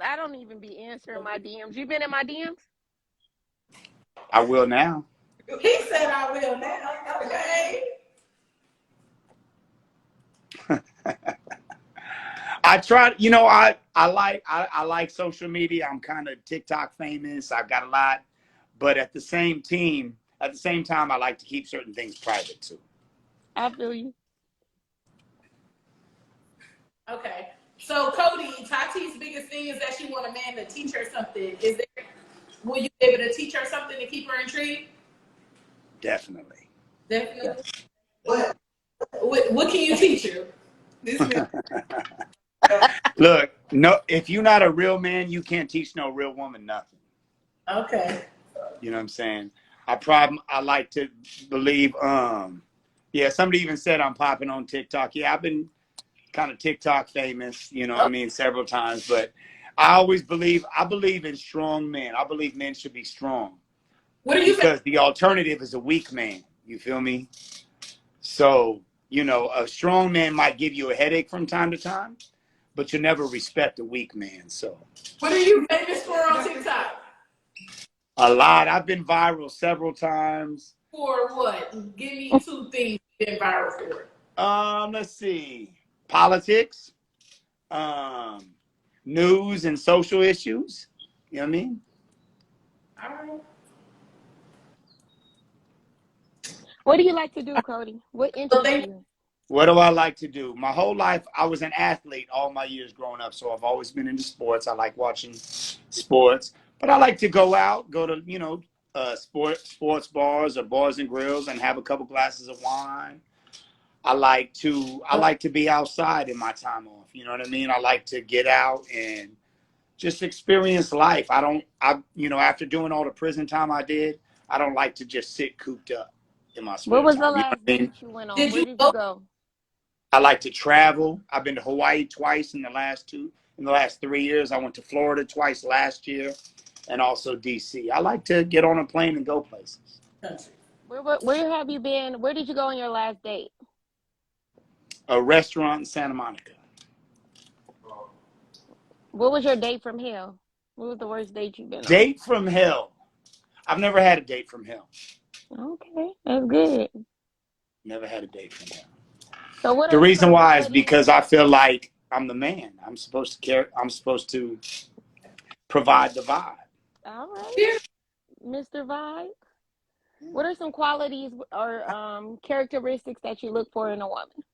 I don't even be answering my DMs. You been in my DMs? I will now. He said I will now. Okay. I tried, you know, I like social media. I'm kind of TikTok famous. I've got a lot, but at the same time, I like to keep certain things private too. I feel you. Okay. So Cody, Tati's biggest thing is that she want a man to teach her something. Will you be able to teach her something to keep her intrigued? Definitely. Definitely. What can you teach her? Look, no, if you're not a real man, you can't teach no real woman nothing. Okay. You know what I'm saying? I like to believe, Yeah, somebody even said I'm popping on TikTok. Yeah, I've been kind of TikTok famous, you know what I mean, several times. But I believe in strong men. I believe men should be strong. What do you think? Because the alternative is a weak man. You feel me? So, you know, a strong man might give you a headache from time to time, but you never respect a weak man. So, What are you famous for on TikTok? a lot. I've been viral several times. For what? Give me 2 things you've been viral for. Let's see. Politics, news and social issues. You know what I mean? All right. What do you like to do, Cody? What interests you? What do I like to do? My whole life, I was an athlete all my years growing up, so I've always been into sports. I like watching sports, but I like to go out, go to, you know, sports bars or bars and grills and have a couple glasses of wine. I like to be outside in my time off. You know what I mean? I like to get out and just experience life. You know, after doing all the prison time I did, I don't like to just sit cooped up in my spare What was the time. last date you went on? Where did you go? I like to travel. I've been to Hawaii twice in the last 3 years. I went to Florida twice last year, and also DC. I like to get on a plane and go places. Where have you been? Where did you go on your last date? A restaurant in Santa Monica. What was your date from hell? What was the worst date you've been on? Date from hell. I've never had a date from hell. Okay, that's good. Never had a date from hell. So what? The reason why is because I feel like I'm the man. I'm supposed to care. I'm supposed to provide the vibe. All right, Mr. Vibe. What are some qualities or characteristics that you look for in a woman?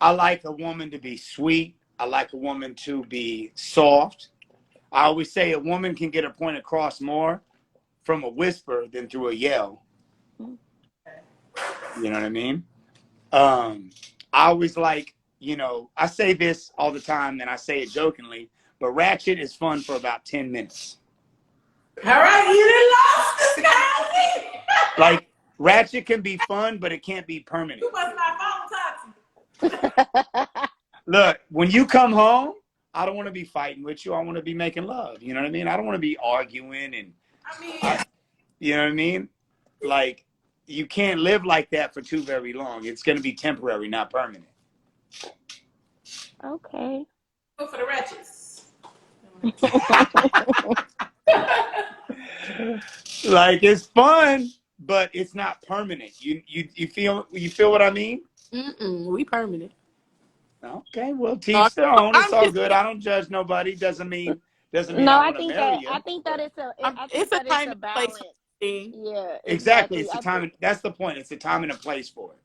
I like a woman to be sweet. I like a woman to be soft. I always say a woman can get a point across more from a whisper than through a yell. You know what I mean? I always like, you know, I say this all the time and I say it jokingly, but ratchet is fun for about 10 minutes. All right, you done lost this guy. Like, ratchet can be fun, but it can't be permanent. You must not follow Toxic. Look, when you come home, I don't want to be fighting with you. I want to be making love. You know what I mean? I don't want to be arguing and, you know what I mean? Like, you can't live like that for too very long. It's going to be temporary, not permanent. Okay. Go for the ratchets. Like, it's fun, but it's not permanent. You feel what I mean? We permanent. Okay, well, teach their own. It's all good. I don't judge nobody. Doesn't mean No, I think that it's a time and place thing. Yeah, exactly. It's the time. That's the point. It's a time and a place for it.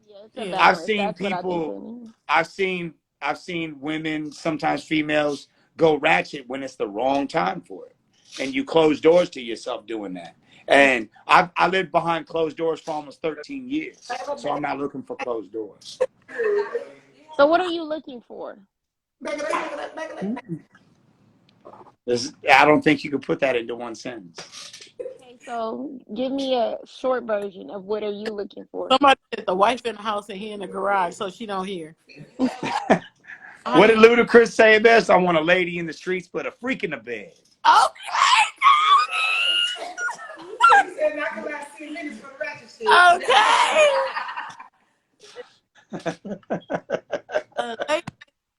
Yeah, it's a balance. I've seen people. I've seen women, sometimes females, go ratchet when it's the wrong time for it, and you close doors to yourself doing that. And I lived behind closed doors for almost 13 years, so I'm not looking for closed doors. So what are you looking for? I don't think you could put that into one sentence. Okay, so give me a short version of what are you looking for? Somebody said the wife in the house and he in the garage, so she don't hear. What did Ludacris say best? I want a lady in the streets, but a freak in the bed. Okay.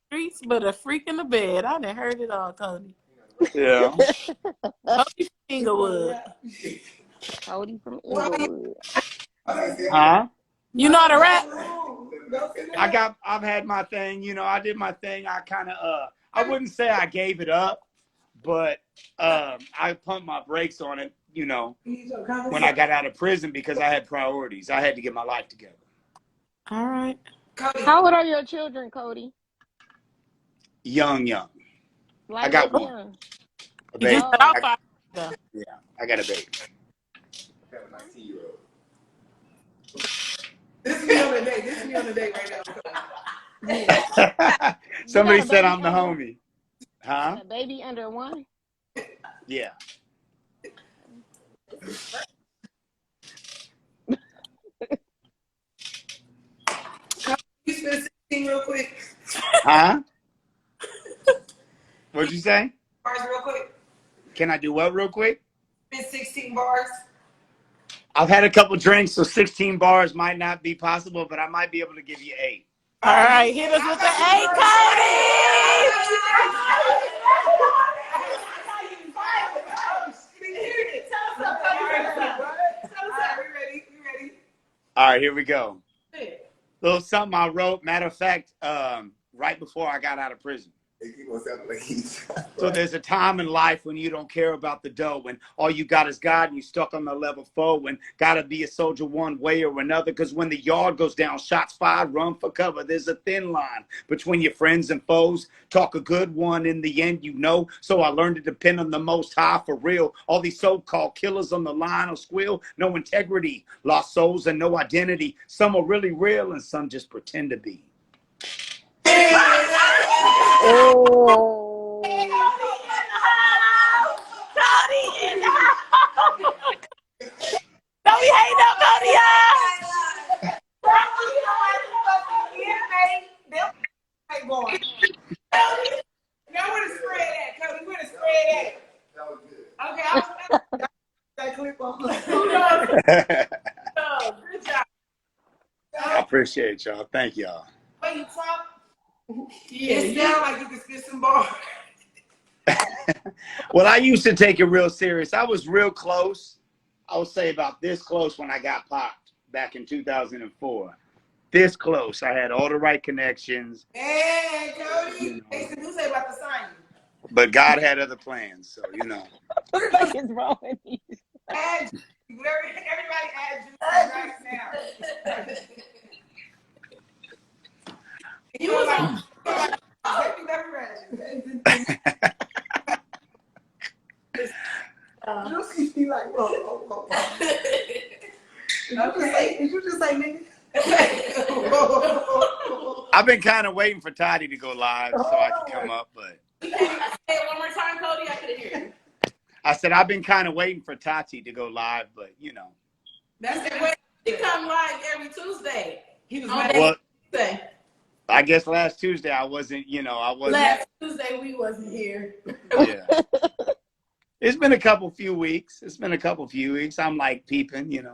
Streets, but a freak in the bed. I done heard it all, Cody. Yeah. Cody from Inglewood. Cody from Inglewood. Huh? You know how to rap? I've had my thing, you know, I did my thing. I kind of, I wouldn't say I gave it up, but I pumped my brakes on it, you know, when I got out of prison because I had priorities. I had to get my life together. All right. How old are your children, Cody? Young. Like I got one. young. A baby. Yeah, I got a baby. I got a 19-year-old. This is me on the date right now. Somebody said I'm the homie. Huh? A baby under 1? Yeah. real quick. Huh? What'd you say? Bars real quick. Can I do what real quick? Spit 16 bars. I've had a couple drinks, so 16 bars might not be possible, but I might be able to give you 8. All right, hit us with the 8, All right, here we go. Little something I wrote. Matter of fact, right before I got out of prison. So there's a time in life when you don't care about the dough, when all you got is God and you stuck on the level 4, when gotta be a soldier one way or another, because when the yard goes down, shots fired, run for cover. There's a thin line between your friends and foes. Talk a good one, in the end, you know. So I learned to depend on the Most High for real. All these so-called killers on the line will squeal. No integrity, lost souls and no identity. Some are really real and some just pretend to be. Oh. Cody in the house. Don't be hating up Cody, y'all. Now where the spread at, Cody? Where the spread at? Okay, I was that clip on. Good job. I appreciate y'all. Thank y'all. When you talk, Yeah, it sounds like you can spit some bars. Well, I used to take it real serious. I was real close. I would say about this close when I got popped back in 2004. This close. I had all the right connections. Hey, Cody. Hey, so you say about the sign. But God had other plans, so you know. What is wrong with you? Add you. Everybody add you right now. You was like, you never read you see me like, whoa. Did you just say nigga? I've been kind of waiting for Toddy to go live so I can come up, but Say it one more time, Cody. I couldn't hear you. I said I've been kind of waiting for Tati to go live, but you know. That's the way he come live every Tuesday. He was On Well, Tuesday. I guess last Tuesday I wasn't. Last Tuesday we wasn't here. Yeah. It's been a few weeks. I'm like peeping,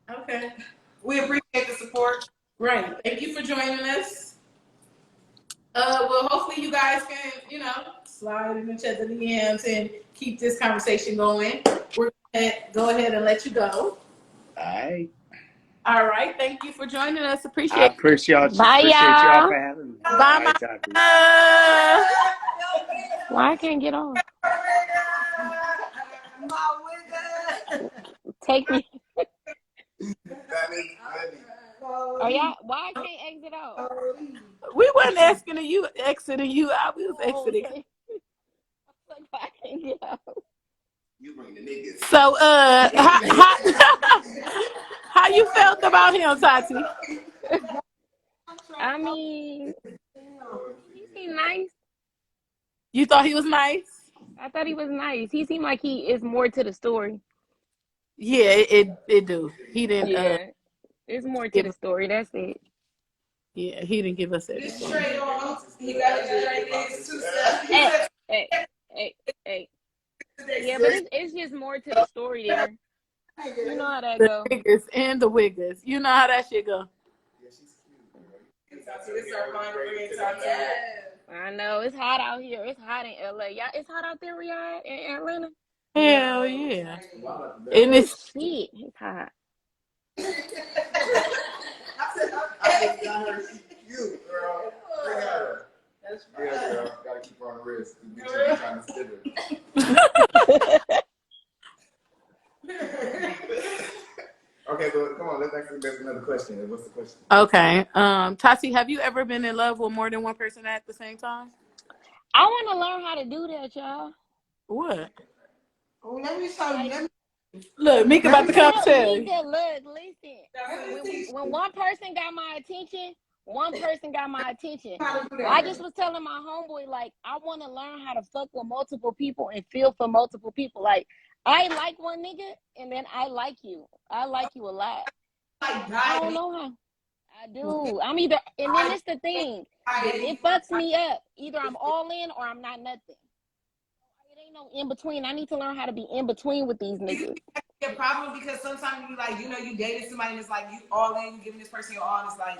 Okay. We appreciate the support. Right. Thank you for joining us. Well, hopefully you guys can, slide in each other's DMs and keep this conversation going. We're going to go ahead and let you go. All right. Thank you for joining us. I Appreciate it. appreciate y'all for having me. Bye, Bye, Tati. Why I can't get on? Take me. Oh yeah. Why I can't exit out? We wasn't exiting you out. We was exiting. Okay. Like, why I can't get out? You bring the niggas. So, how you felt about him, Tati? I mean, he seemed nice. You thought he was nice? I thought he was nice. He seemed like he is more to the story. Yeah, it do. He didn't. Yeah, it's more to the story. That's it. Yeah, he didn't give us everything. Straight on. He got his straight legs too. Hey. Yeah, but it's just more to the story there. You know how that The go. Wiggers and the Wiggers. You know how that shit go. I know it's hot out here. It's hot in LA. Yeah, it's hot out there, y'all in Atlanta. Hell yeah. And it's Shit, it's hot. You, girl. Bring her. That's Yeah, right. girl. Gotta keep her on the wrist. Trying to skip it. Okay, but come on, let's ask another question. What's the question? okay. Tati, have you ever been in love with more than one person at the same time? I want to learn how to do that, y'all. What? Oh, let me show you. Look, Mika about to come tell you. Look, listen. When one person got my attention, I just was telling my homeboy, like, I want to learn how to fuck with multiple people and feel for multiple people. Like, I like one nigga, and then I like you. I like you a lot. I don't know how. I do. I'm either, and then it's the thing. It fucks me up. Either I'm all in or I'm not nothing. It ain't no in between. I need to learn how to be in between with these niggas. A problem because sometimes you like, you dated somebody and it's like you all in, you giving this person your all, and it's like,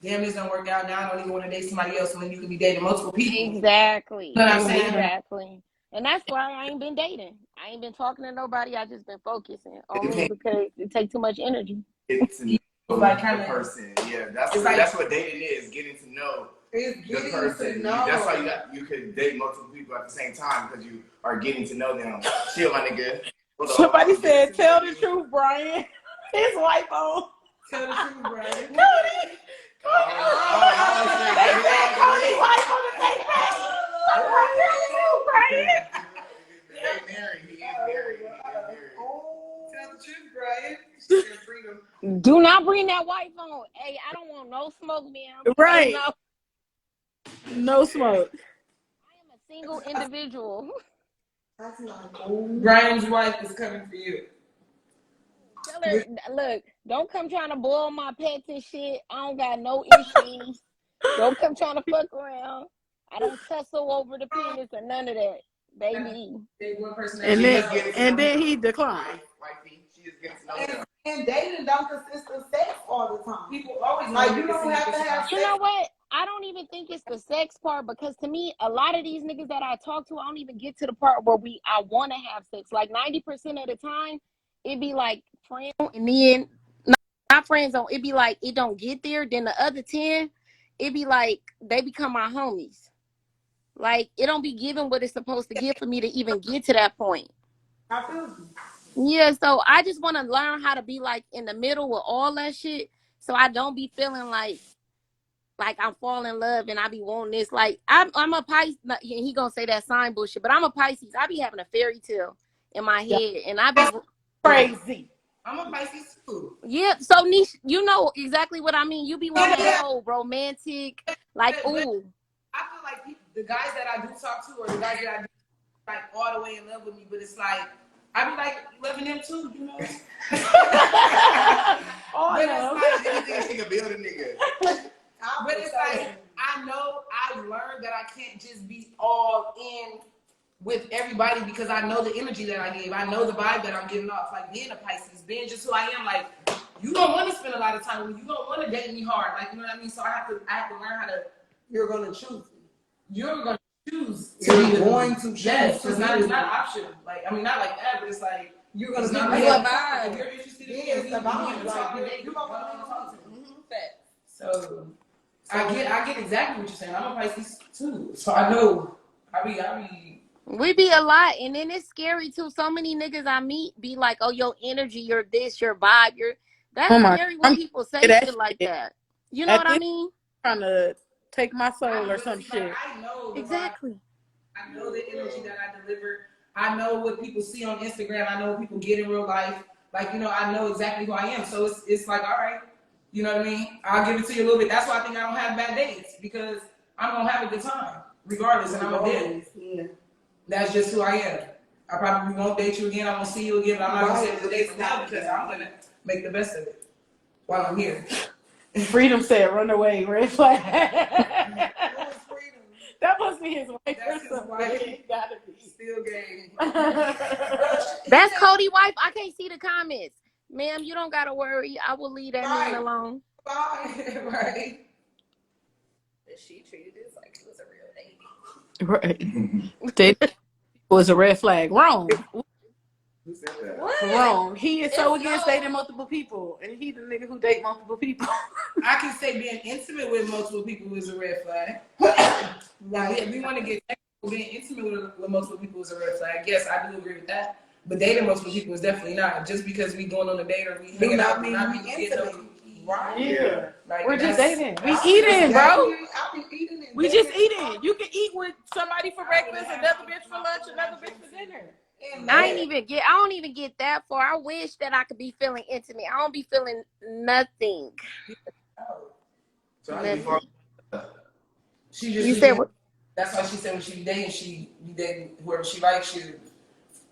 damn, this don't work out. Now I don't even want to date somebody else when you could be dating multiple people. Exactly. You know what I'm saying? Exactly. And that's why I ain't been dating. I ain't been talking to nobody. I just been focusing on me because it takes too much energy. Getting to know Like, the person. Yeah, that's It's what, like- that's what dating is. Getting to know It's the getting person. to know. That's why you could date multiple people at the same time because you are getting to know them. Chill, my nigga. Hold on. Somebody said, "Tell the truth, Brian." His wife on. Tell the truth, Brian. Cody. Cody's wife on the same page. Brian. He is married. Tell the truth, Brian. She said freedom. Do not bring that wife on. Hey, I don't want no smoke, man. Right. No. No smoke. I am a single individual. That's not Brian's wife is coming for you. Tell her, look, don't come trying to boil my pets and shit. I don't got no issues. Don't come trying to fuck around. I don't tussle over the penis or none of that, baby. One person And then he declined. Wifey, she is getting to know them. And dating don't consist of sex all the time. People always Like, you don't have to have You sex. know what? I don't even think it's the sex part because to me, a lot of these niggas that I talk to, I don't even get to the part where I want to have sex. Like 90% of the time, it be like friends, and then not friends on. It be like it don't get there. Then the other 10, it be like they become my homies. Like it don't be giving what it's supposed to give for me to even get to that point. I feel you. Yeah, so I just want to learn how to be like in the middle with all that shit, so I don't be feeling like I'm falling in love and I be wanting this. Like I'm a Pisces. He gonna say that sign bullshit, but I'm a Pisces. I be having a fairy tale in my head, and I be Crazy. I'm a Pisces too. yeah. So Niche, you know exactly what I mean. You be wanting that whole romantic, like ooh. I feel like the guys that I do talk to, or the guys that I do like all the way in love with me, but it's like I be like loving them too, you know. Oh But no. it's like, Anything can build a nigga. but it's like I know I've learned that I can't just be all in with everybody because I know the energy that I give. I know the vibe that I'm giving off. Like being a Pisces, being just who I am. Like you don't want to spend a lot of time with me. You don't want to date me hard. Like you know what I mean. So I have to learn how to. You're gonna choose. You're gonna choose. You're going to choose. Yes, it's not an option. Like I mean, not like that, but it's like You're gonna it's be not like like that. if you're interested in me, Yeah, it's we the can vibe. talk. Like, you don't want to talk to me. So I get exactly what you're saying. I'm a Pisces too, so I know. I be. We be a lot, and then it's scary too. So many niggas I meet be like, "Oh, your energy, your this, your vibe, your." That's scary when people say shit like that. You know what I mean? Trying to take my soul or some shit. I know the Exactly. vibe. I know the energy that I deliver. I know what people see on Instagram. I know what people get in real life. Like you know, I know exactly who I am. So it's like, all right, you know what I mean? I'll give it to you a little bit. That's why I think I don't have bad dates because I'm gonna have a good time regardless, and I'm gonna date. Yeah. That's just who I am. I probably won't date you again. I won't see you again. But I'm not gonna say the dates now because I'm gonna make the best of it while I'm here. Freedom said, "Run away, red flag." Freedom. That must be his wife or That's his something. wife. It gotta be. Still gay. That's Cody wife. I can't see the comments, ma'am. You don't gotta worry. I will leave that man alone. Bye. Right. She treated it like it was a real date. Right. That was a red flag. Wrong. Who said that? What? Wrong. He is so It's against no- dating multiple people, and he the nigga who date multiple people. I can say being intimate with multiple people is a red flag. Like, if we want to get technical, being intimate with multiple people is a red flag. Yes, I do agree with that. But dating multiple people is definitely not. Just because we going on a date or we hanging out, mean not we mean we get no. intimate. Right. Yeah. Like, We're just that's- dating. We that's- eating, bro. I be eating and We just dating. eating. You can eat with somebody for breakfast, another bitch for lunch, another bitch for dinner. And I don't even get that far. I wish that I could be feeling intimate. I don't be feeling nothing. So how do you fall? She just You said what? That's why she said when she be dating, she be dating whoever she likes. She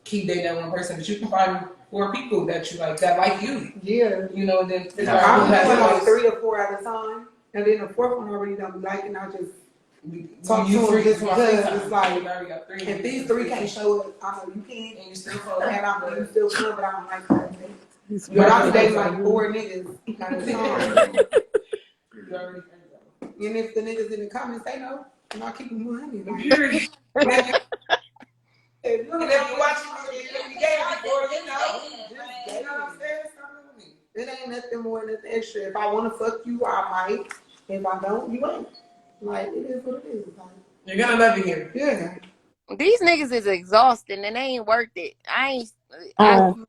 keep dating that one person. But you can find 4 people that you like you. Yeah. You know, and then figure I'm out who has doing like those. 3 or 4 at a time, and then the 4th one already don't be liking. I just talk to You them 3 just is my because FaceTime. it's like You already got 3. if these 3 can't show up, I know you can. And you still follow And I'm but you still come, but I don't like that. But I be dating like 4 niggas at a time. you already friends though. And if the niggas in the comments say no, I'm not keeping money. And if you watching me, if you gave me before, you know. You know what I'm saying? Stop with me. It ain't nothing more, nothing extra. If I want to fuck you, I might. If I don't, you ain't. Like, it is what it is. Like, You're gonna love it here. yeah. These niggas is exhausting and they ain't worth it. Look,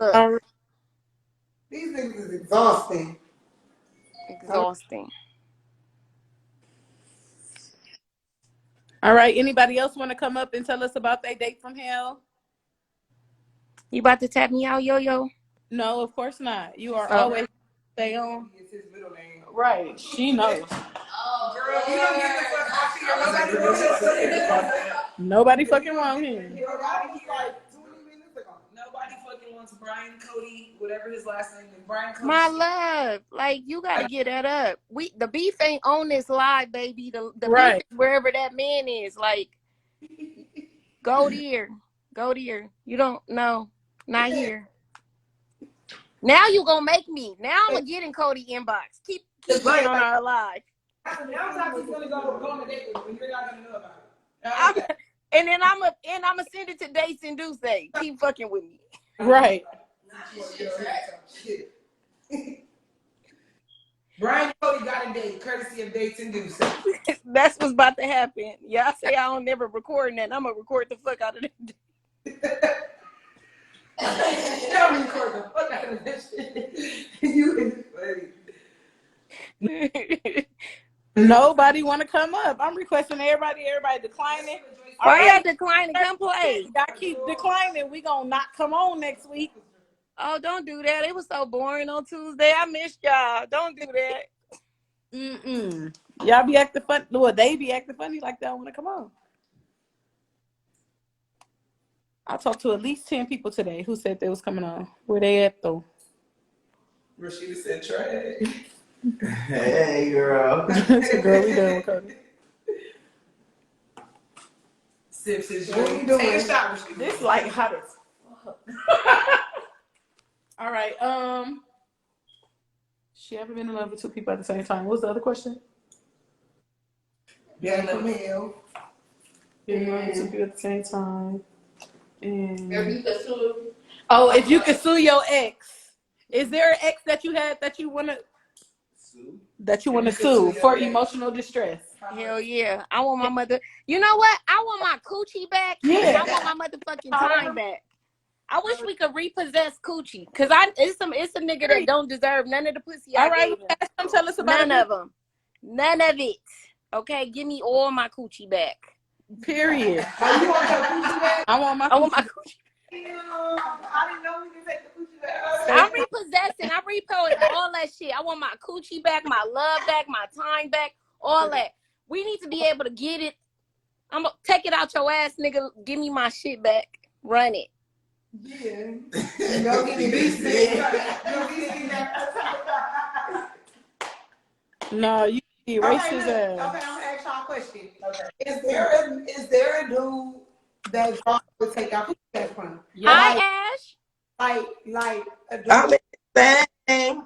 These niggas is exhausting. exhausting. All right. Anybody else want to come up and tell us about their date from hell? You about to tap me out, yo? No, of course not. You are Oh. always stay on. It's his middle name. Right. She knows. Girl, you don't get the fuck out here. Nobody fucking wrong here. Nobody fucking wants Brian Cody, whatever his last name is. Brian Cody. My love, like you gotta get that up. The beef ain't on this live, baby. The Right. beef is wherever that man is. Like, go there. You don't know, not here. Now you gonna make me. Now I'm gonna get in Cody inbox. Keep going on our live. Now he's gonna go on a date with you, and you're not gonna know about it. And then I'm gonna send it to Dates and Deuce. Keep fucking with me. Right. Brian Cody got a date, courtesy of Dates and Deuce. That's what's about to happen. Y'all say I don't never record that. I'm gonna record the fuck out of it. Don't record the fuck out of this shit. You is funny. Nobody want to come up. I'm requesting everybody declining. Why y'all declining? Come play. Y'all keep declining. We gonna not come on next week. Oh, don't do that. It was so boring on Tuesday. I missed y'all. Don't do that. Y'all be acting funny. Well, they be acting funny like they don't want to come on. I talked to at least 10 people today who said they was coming on. Where they at though? Rashida said Trey. Hey, girl. Girl, we done with Cody. Sips is What you doing? Take a shot, Rashida. This like hot as fuck. All right. She ever been in love with 2 people at the same time? What's the other question? Yeah, from hell. Been in love with 2 people at the same time. And If you could sue, if you could sue your ex, is there an ex that you had that you wanna sue for emotional distress? Hell yeah. I want my mother. You know what? I want my coochie back. Yeah. And I want my motherfucking time back. I wish we could repossess coochie. Cause it's a nigga that don't deserve none of the pussy I All right, gave him. tell us about None of them. None of it. Okay, give me all my coochie back. Period. Oh, you want your coochie back? I want my coochie. I didn't know we could take the coochie back. I'm repossessing. I'm repoing all that shit. I want my coochie back, my love back, my time back, all that. We need to be able to get it. I'm gonna take it out your ass, nigga. Give me my shit back. Run it. Yeah. Go get the beast. Go get it back. No, you erase his Okay, ass. I'm gonna ask y'all a question. Okay. Is there a dude that y'all would take out that from? Hi, Ash. Like a dude. I'm same.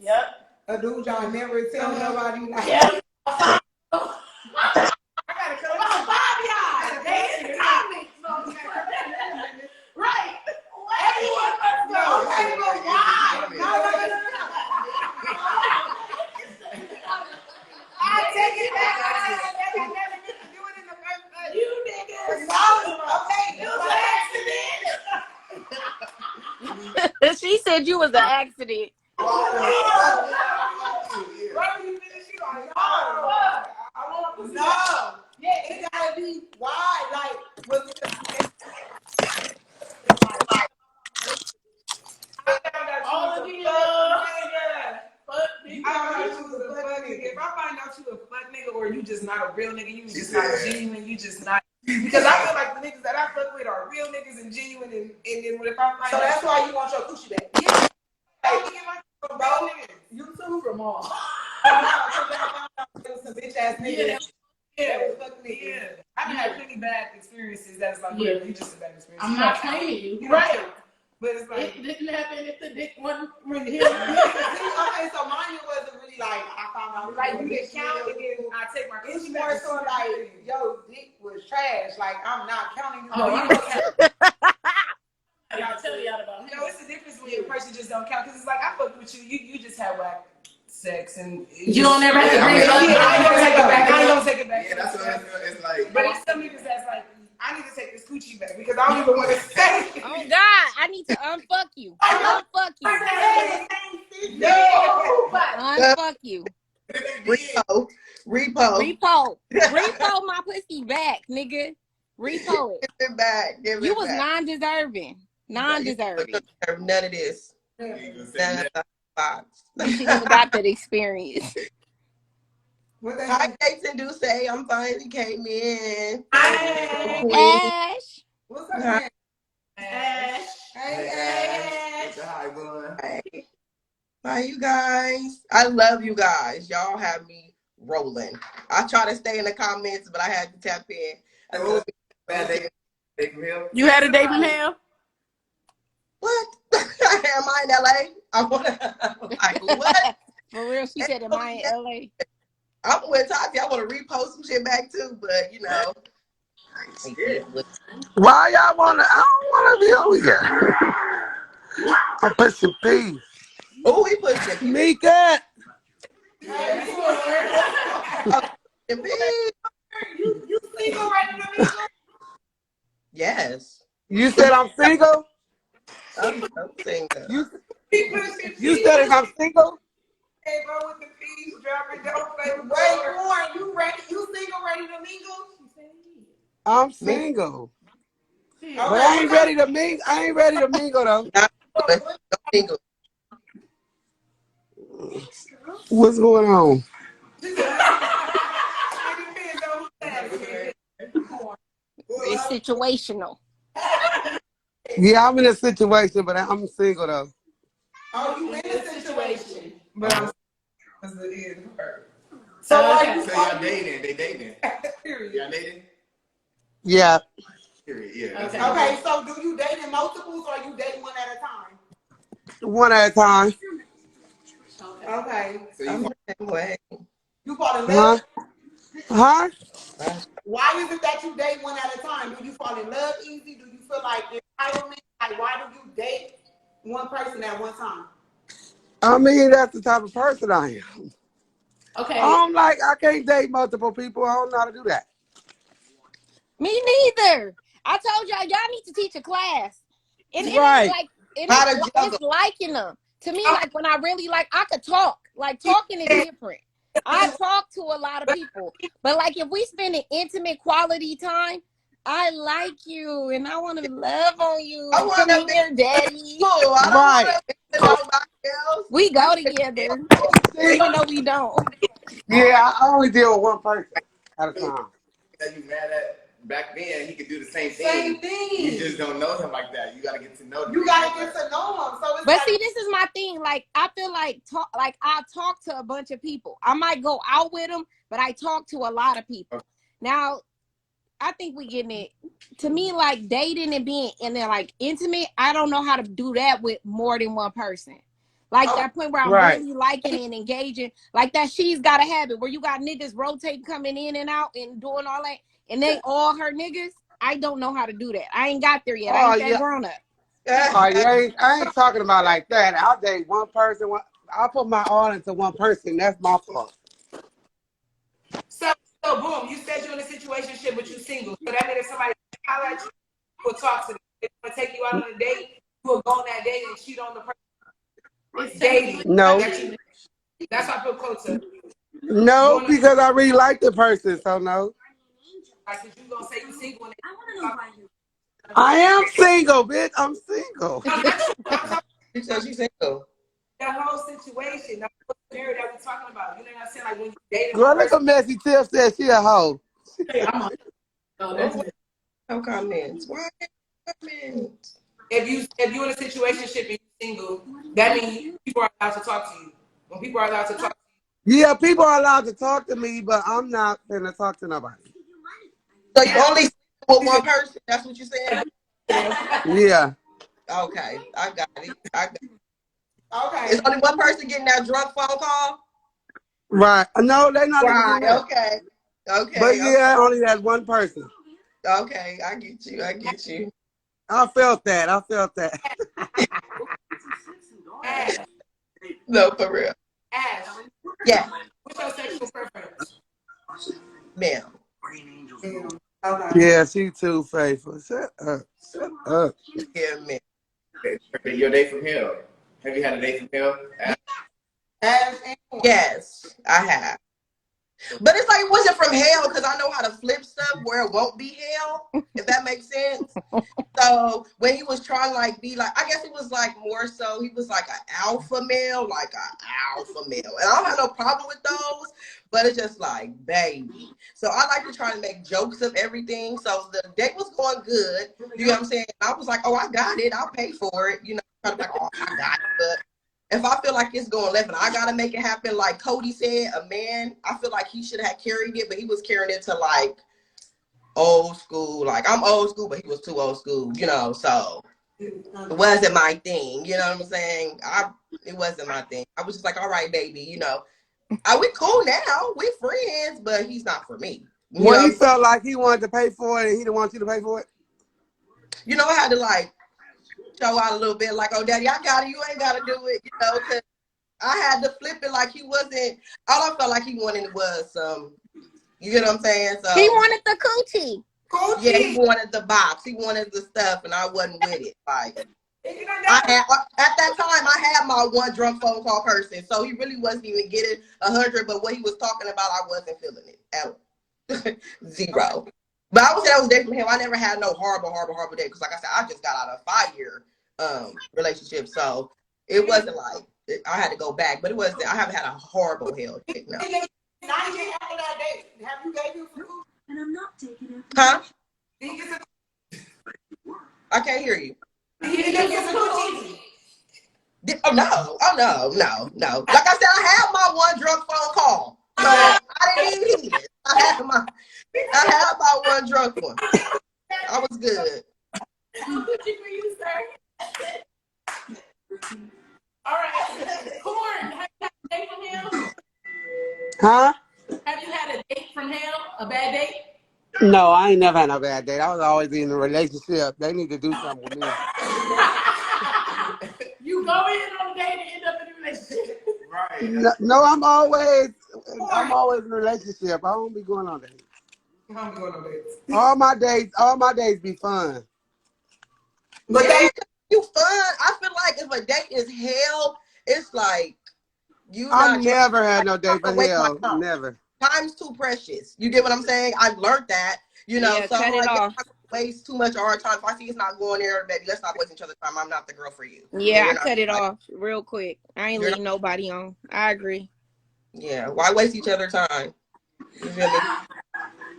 Yep. A dude y'all never tell nobody. Like, Yeah. I gotta come on, Bobby. They in the comments. Right. Everyone must know. Okay, but why? No. I take it back. I never meant to do it in the first place. You niggas. No, okay, it was an accident. She said you was an accident. No. Yeah, it gotta be why. Like, was it All of you. If I find out you a fuck nigga or you just not a real nigga, you just not genuine, you just not. Because I feel like the niggas that I fuck with are real niggas and genuine, and then if I find So that's why you want your coochie back. yeah, I can get my from real niggas. You too, Ramon. It was some bitch ass niggas. Yeah, That was fucking niggas. yeah. I've had plenty bad experiences. That's like Yeah. really just a bad experience. I'm not claiming you. Right. But it's like It didn't happen if the dick wasn't really Okay, so mine wasn't really like I found out like you get counted and then I take my It's coochie more back. so like, yo, dick was trash. Like I'm not counting you. Oh, you I'm don't count. I'll tell y'all about You know, it's the difference when a person just don't count. Because it's like, I fucked with you. You just have whack sex. And You don't ever have to Yeah, bring it up. I ain't gonna take it back. I ain't gonna take it back. Yeah, that's what it's like. But it's some niggas that's like, I need to take this coochie back because I don't even want to say it. Oh God, I need to unfuck you. Unfuck you. No. Unfuck you. Repo my pussy back, nigga. Repo it. Give it back. Give You it was back. non-deserving. Non-deserving. None of this. None of the box. You should have got that experience. Hi, Jason do say I'm finally came in. Ash. What's up, Hi. man? Ash. Hey, What's the high going? Hey. Hi, you guys. I love you guys. Y'all have me rolling. I try to stay in the comments, but I had to tap in. Bad day from him. You had a day from hell? What? Am I in LA? I wanna like what? For real, she said, am I in LA? I'm with Tati. I want to repost some shit back too, but you know. Why y'all wanna? I don't wanna be over here. I'm pushing P. Oh, he pushed it. Mika. You single right now? Yes. You said I'm single? I'm single. You said I'm single? Hey, bro, with the peas dropping, don't play with Wait, Warren, you ready? You single, ready to mingle? I'm single. Okay, But I ain't ready to mingle. I ain't ready to mingle though. I'm single. What's going on? It's situational. Yeah, I'm in a situation, but I'm single though. Oh, you in a situation. But I'm the So y'all dating? They dating? period. Y'all dating? Yeah. Period. Yeah. Okay. Okay, so do you date in multiples or you date one at a time? One at a time. Okay. So I'm you the same way. You fall in Huh? love? Huh? Why is it that you date one at a time? Do you fall in love easy? Do you feel like entitlement? Like, why do you date one person at one time? I mean, that's the type of person I am. Okay. I can't date multiple people. I don't know how to do that. Me neither. I told y'all need to teach a class. And Right. How to juggle. it's liking them. To me, like when I really I could talk. Like talking is different. I talk to a lot of people. But like if we spend an intimate quality time, I like you and I want to love on you. I want Come to here, daddy. Cool. I don't Right. want to be nobody else. We go together. Even though we don't. Yeah, I only deal with one person at a time. that you mad at back then, he could do the same thing. Same thing. You just don't know him like that. You gotta get to know him. You gotta get to know him. So it's But like, see, this is my thing. Like, I feel like I talk to a bunch of people. I might go out with them, but I talk to a lot of people. Now, I think we getting it. To me, like dating and being in there, like intimate. I don't know how to do that with more than one person. Like that point where I'm really liking and engaging. Like that, she's got a habit where you got niggas rotating, coming in and out and doing all that, and they all her niggas. I don't know how to do that. I ain't got there yet. I ain't that grown up. Oh, yeah, I ain't talking about like that. I'll date one person. I'll put my all into one person. That's my fault. So boom, you said you're in a situationship, but you single. So that means if somebody holler at you, will talk to them. They want to take you out on a date, you will go on that date and cheat on the person. It's dating. No. That's why I feel closer. No, because I really like the person, so no. Like, you gonna say you single and I am single, bitch. I'm single. You said she's single. that whole situation, that whole scenario that we're talking about. You know what I'm saying? Like when you dating Girl, one look person. at Messy Tiff said she a hoe. I'm a, No comments. Why? requirements. If you in a situation and you single, that means people are allowed to talk to you. When people are allowed to talk to Yeah, people are allowed to talk to me, but I'm not gonna talk to nobody. So you only sleep with one person? That's what you said? Yeah. Okay, I got it. Okay. Is only one person getting that drunk phone call? Right. No, they're not even Right. doing that. Okay. Okay. But yeah, only that one person. Okay. I get you. I felt that. Ash. No, for real. Ash. Yeah. What's your sexual preference? Ma'am. Okay. Yeah, she too faithful. Shut up. Yeah, man. Your day from hell. Have you had a day from hell? Yes, I have. But it's like it wasn't from hell because I know how to flip stuff where it won't be hell, if that makes sense. So when he was trying to like be like, I guess it was like more so he was like an alpha male. And I don't have no problem with those, but it's just like, baby. So I like to try to make jokes of everything. So the date was going good. You know what I'm saying? I was like, oh, I got it. I'll pay for it. You know, I'm like, oh, I got it. But if I feel like it's going left and I gotta make it happen, like Cody said, a man, I feel like he should have carried it, but he was carrying it to like old school. Like I'm old school, but he was too old school, you know. So it wasn't my thing, you know what I'm saying? It wasn't my thing. I was just like, all right, baby, you know, we cool now, we friends, but he's not for me. When he felt like he wanted to pay for it and he didn't want you to pay for it? You know, I had to like show out a little bit, like, oh, daddy, I got it. You ain't got to do it, you know, because I had to flip it like he wasn't. All I felt like he wanted was you get what I'm saying? So He wanted the coochie. yeah, he wanted the box. He wanted the stuff, and I wasn't with it. Like, at that time, I had my one drunk phone call person, so he really wasn't even getting 100. But what he was talking about, I wasn't feeling it at 0. But I would say that was day from him. I never had no horrible day because, like I said, I just got out of a 5-year relationship, so it wasn't like I had to go back. But it wasn't. I haven't had a horrible hell chick. No. 90 after that date, have you gave him some food? And I'm not taking it. Huh? I can't hear you. Oh no! Like I said, I had my one drunk phone call. So I didn't even need it. I had my one drunk one. I was good. Coochie for you, sir. All right, Corn, have you had a date from hell? Huh? Have you had a date from hell? A bad date? No, I ain't never had no bad date. I was always in a relationship. They need to do something with me. You go in on a date and end up in a relationship. Right. No, I'm always in a relationship. I don't be going on dates. I'm going on dates. All my dates be fun. But they you fun. I feel like if a date is hell, it's like I never had no date for hell. Never. Time's too precious. You get what I'm saying? I've learned that. You know, Yeah, so cut I'm it like, off. waste too much of our time. If I see it's not going there, baby, let's not waste each other's time. I'm not the girl for you. Yeah, I You're not- cut it off real quick. I ain't You're leave nobody on. I agree. Yeah, why waste each other's time? You feel me?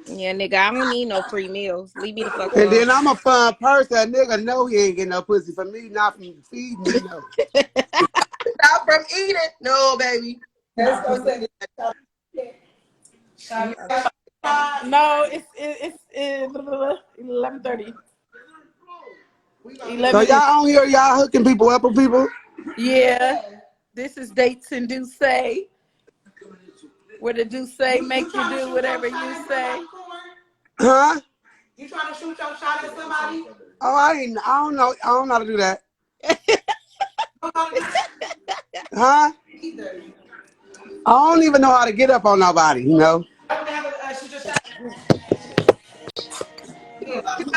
Yeah, nigga, I don't need no free meals. Leave me the fuck And alone. then I'm a fun person. A nigga know he ain't getting no pussy from me, not from feeding me, no. Not from eating. No, baby. No, it's 11:30. So y'all on here, y'all hooking people up with people? Yeah, this is Dates and Do Say, where the do say make you do whatever you say. Huh? You trying to shoot your shot at somebody? Oh, I don't know how to do that. Huh? I don't even know how to get up on nobody, you know?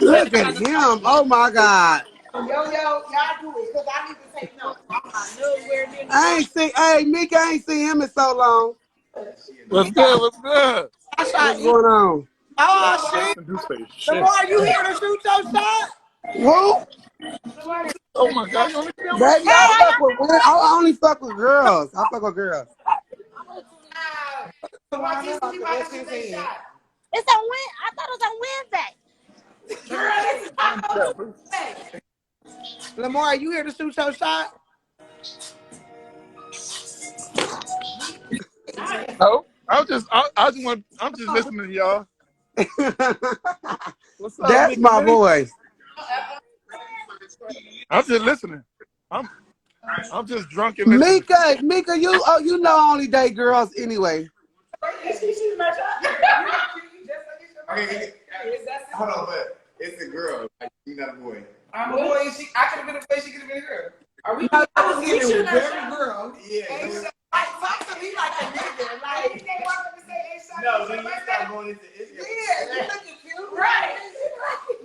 Look at him. Oh my God. Yo, y'all do it, because I need to take notes. I ain't seen him in so long. What's good? What's good? What's going on? Oh, shit. Lamar, you here to shoot your shot? Who? Oh my God. You only Baby, I only fuck with girls. I fuck with girls. It's on Wednesday. I thought it was on Wednesday. Girl, this is Taco Tuesday. Lamar, you here to shoot your shot? No, I'm just listening to y'all. What's up, That's Mika my Lee? voice. I'm just listening. I'm just drunk and listening. Mika, you know only date girls anyway. Okay, hold on, but it's a girl. Like, you're not a boy. I'm a boy. I could have been a boy. She could have been a girl. Are we? I was giving very girl. Yeah. Like, talk to me like a nigga. Like, you can't walk up and say, "Hey, shot." No, when you start going into it. Yeah, you looking cute. Right.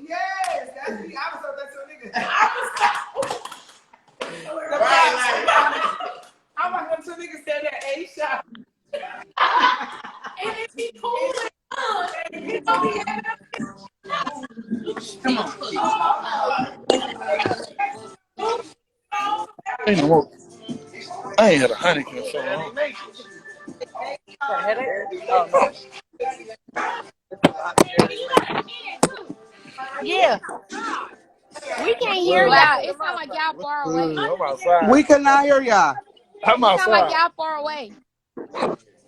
Yes, that's me. I was up there to a nigga. I'm walking up to a nigga saying that A shot. And it's be cool. Come on. I ain't had a Heineken in so long. Yeah. We can't hear y'all. It sound like y'all far away. I'm outside. We cannot hear y'all. I'm It sound like outside. y'all far away.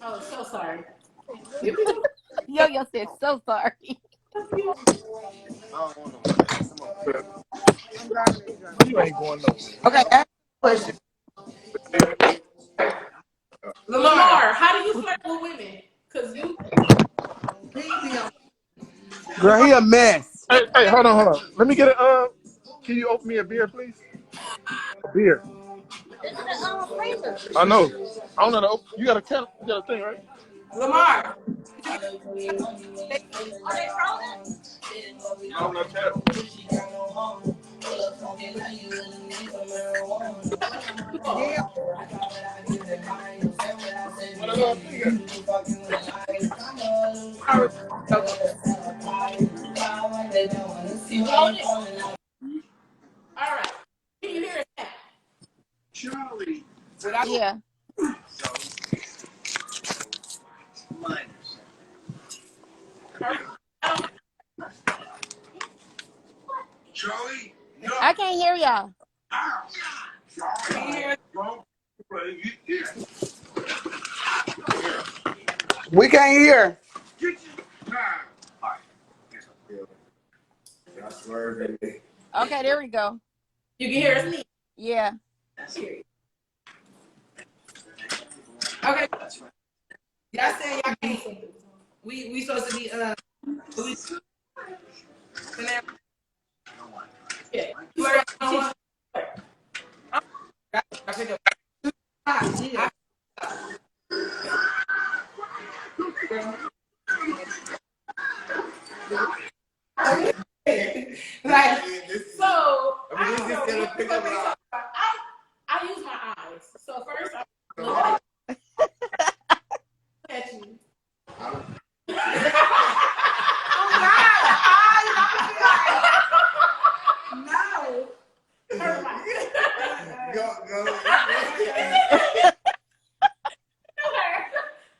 Oh, so sorry. Yo said so sorry. You ain't going nowhere. Okay, ask a question. Lamar, how do you flirt with women? Cause you Girl, he a mess. Hey, hold on. Let me get a can you open me a beer, please? A beer. I know. I don't know how to open. You got a can, you got a thing, right? Lamar. I'm not that. all right. Can you hear us now? Charlie. Yeah. Charlie, I can't hear y'all. We can't hear. Okay, there we go. You can hear us. Yeah. Okay. Y'all saying y'all can't. We supposed to be Yeah. Like, So I use my eyes. So first I look at you. No.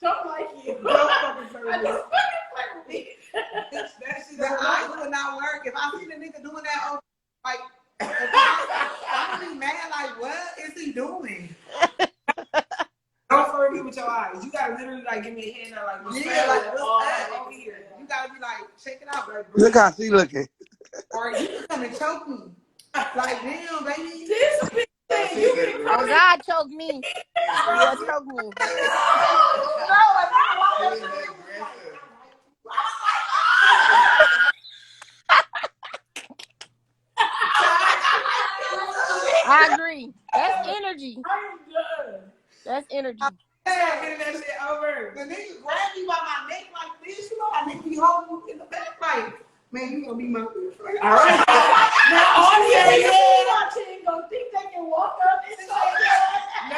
Don't like you. Don't fucking play I with me. just fucking play with me. The eyes will not work. If I see the nigga doing that, like, I'm gonna be mad. Like, what is he doing? don't flirt me with your eyes. You gotta literally like give me a head nod, like what's Yeah, like, what's up? up? You gotta be like, check it out, like, Look how she looking. or you can come and choke me. Like, damn, baby. This is a big thing. You can Oh, God choked me. Yeah, choke me. I agree. That's energy. I'm done. That's energy. Yeah, getting that shit over. The nigga grab me by my neck like this, you know, I nigga be holding me in the back like, man, you gonna be my bitch. All right. Now all the yeah. watching gonna think they can walk up and say that. No,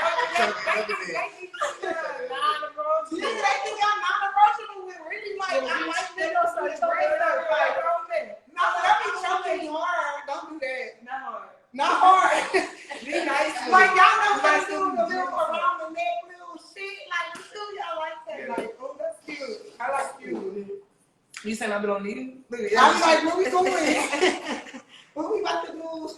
they think I'm non-emotional with really like I like niggas so it's great stuff. Like, no, let me choking me hard. Don't do that. not hard. Not hard. Be nice. Like y'all know how to do the little around the neck little shit. Like you do y'all like that. Like, oh, that's cute. I like you. You saying I've been on needing? I was like, where we going? What we about to do?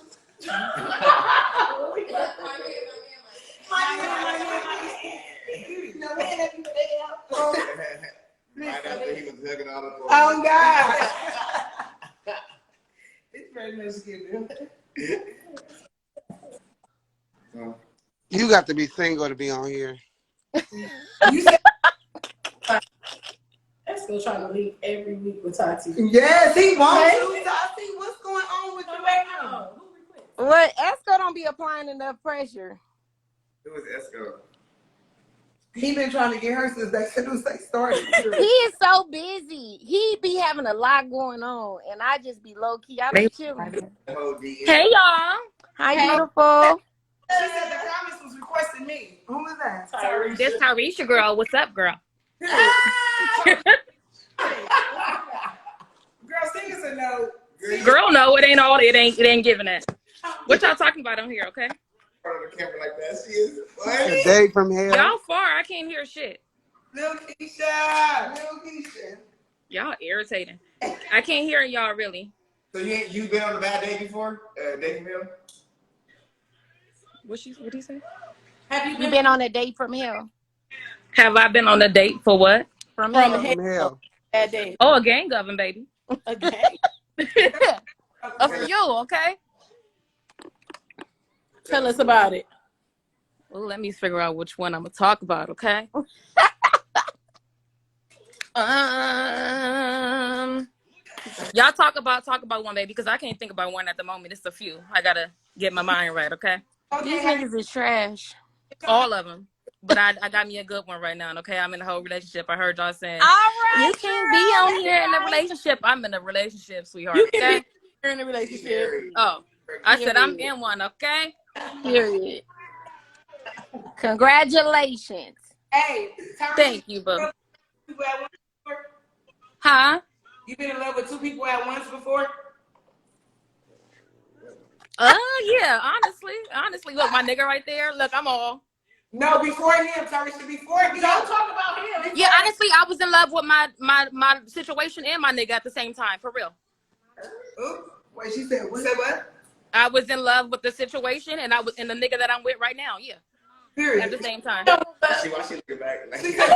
Right after he was hugging all the boys. Oh God. It's very much given. You got to be single to be on here. You said I'm still trying to leave every week with Tati. Yes, he wants to. Tati, what's going on with you right now? Well, Esco don't be applying enough pressure. Who was Esco? He been trying to get her since they started. He is so busy. He be having a lot going on, and I just be low key. I be chilling. Hey y'all. Hi, beautiful. she said the comments was requesting me. Who was that? This Tarisha girl. What's up, girl? Girl, sing us a note. Girl, no, it ain't giving that. What y'all talking about on here, okay? Front of the camera like that. She is A funny. day from hell. Y'all far. I can't hear shit. Lil Keisha. Y'all irritating. I can't hear y'all really. So you been on a bad day before? Dating him? What he say? Have you been on a date from hell? Have I been on a date for what? From From hell. Bad date. Oh, a gang of them, baby. A gang. A few, okay? Tell us about it. Well, let me figure out which one I'm gonna talk about, okay? Y'all talk about one, baby, because I can't think about one at the moment. It's a few. I gotta get my mind right, okay? These niggas is trash. All of them. But I got me a good one right now, okay? I'm in a whole relationship. I heard y'all saying, All right, you can't be on here in a relationship. I'm in a relationship, sweetheart. You can okay? be in a relationship. Oh, I said I'm in one, okay? Period. Congratulations. Hey, Thank you, boo. people at once before? Huh? You been in love with two people at once before? Yeah, honestly. Look, my nigga right there. Look, I'm all. No, before him, Tarisha, before him. Don't talk about him. Yeah, honestly, I was in love with my situation and my nigga at the same time, for real. Ooh, wait, she said what? I was in love with the situation and I was in the nigga that I'm with right now, yeah. Period. At the same time. Why she looking back? Like, Because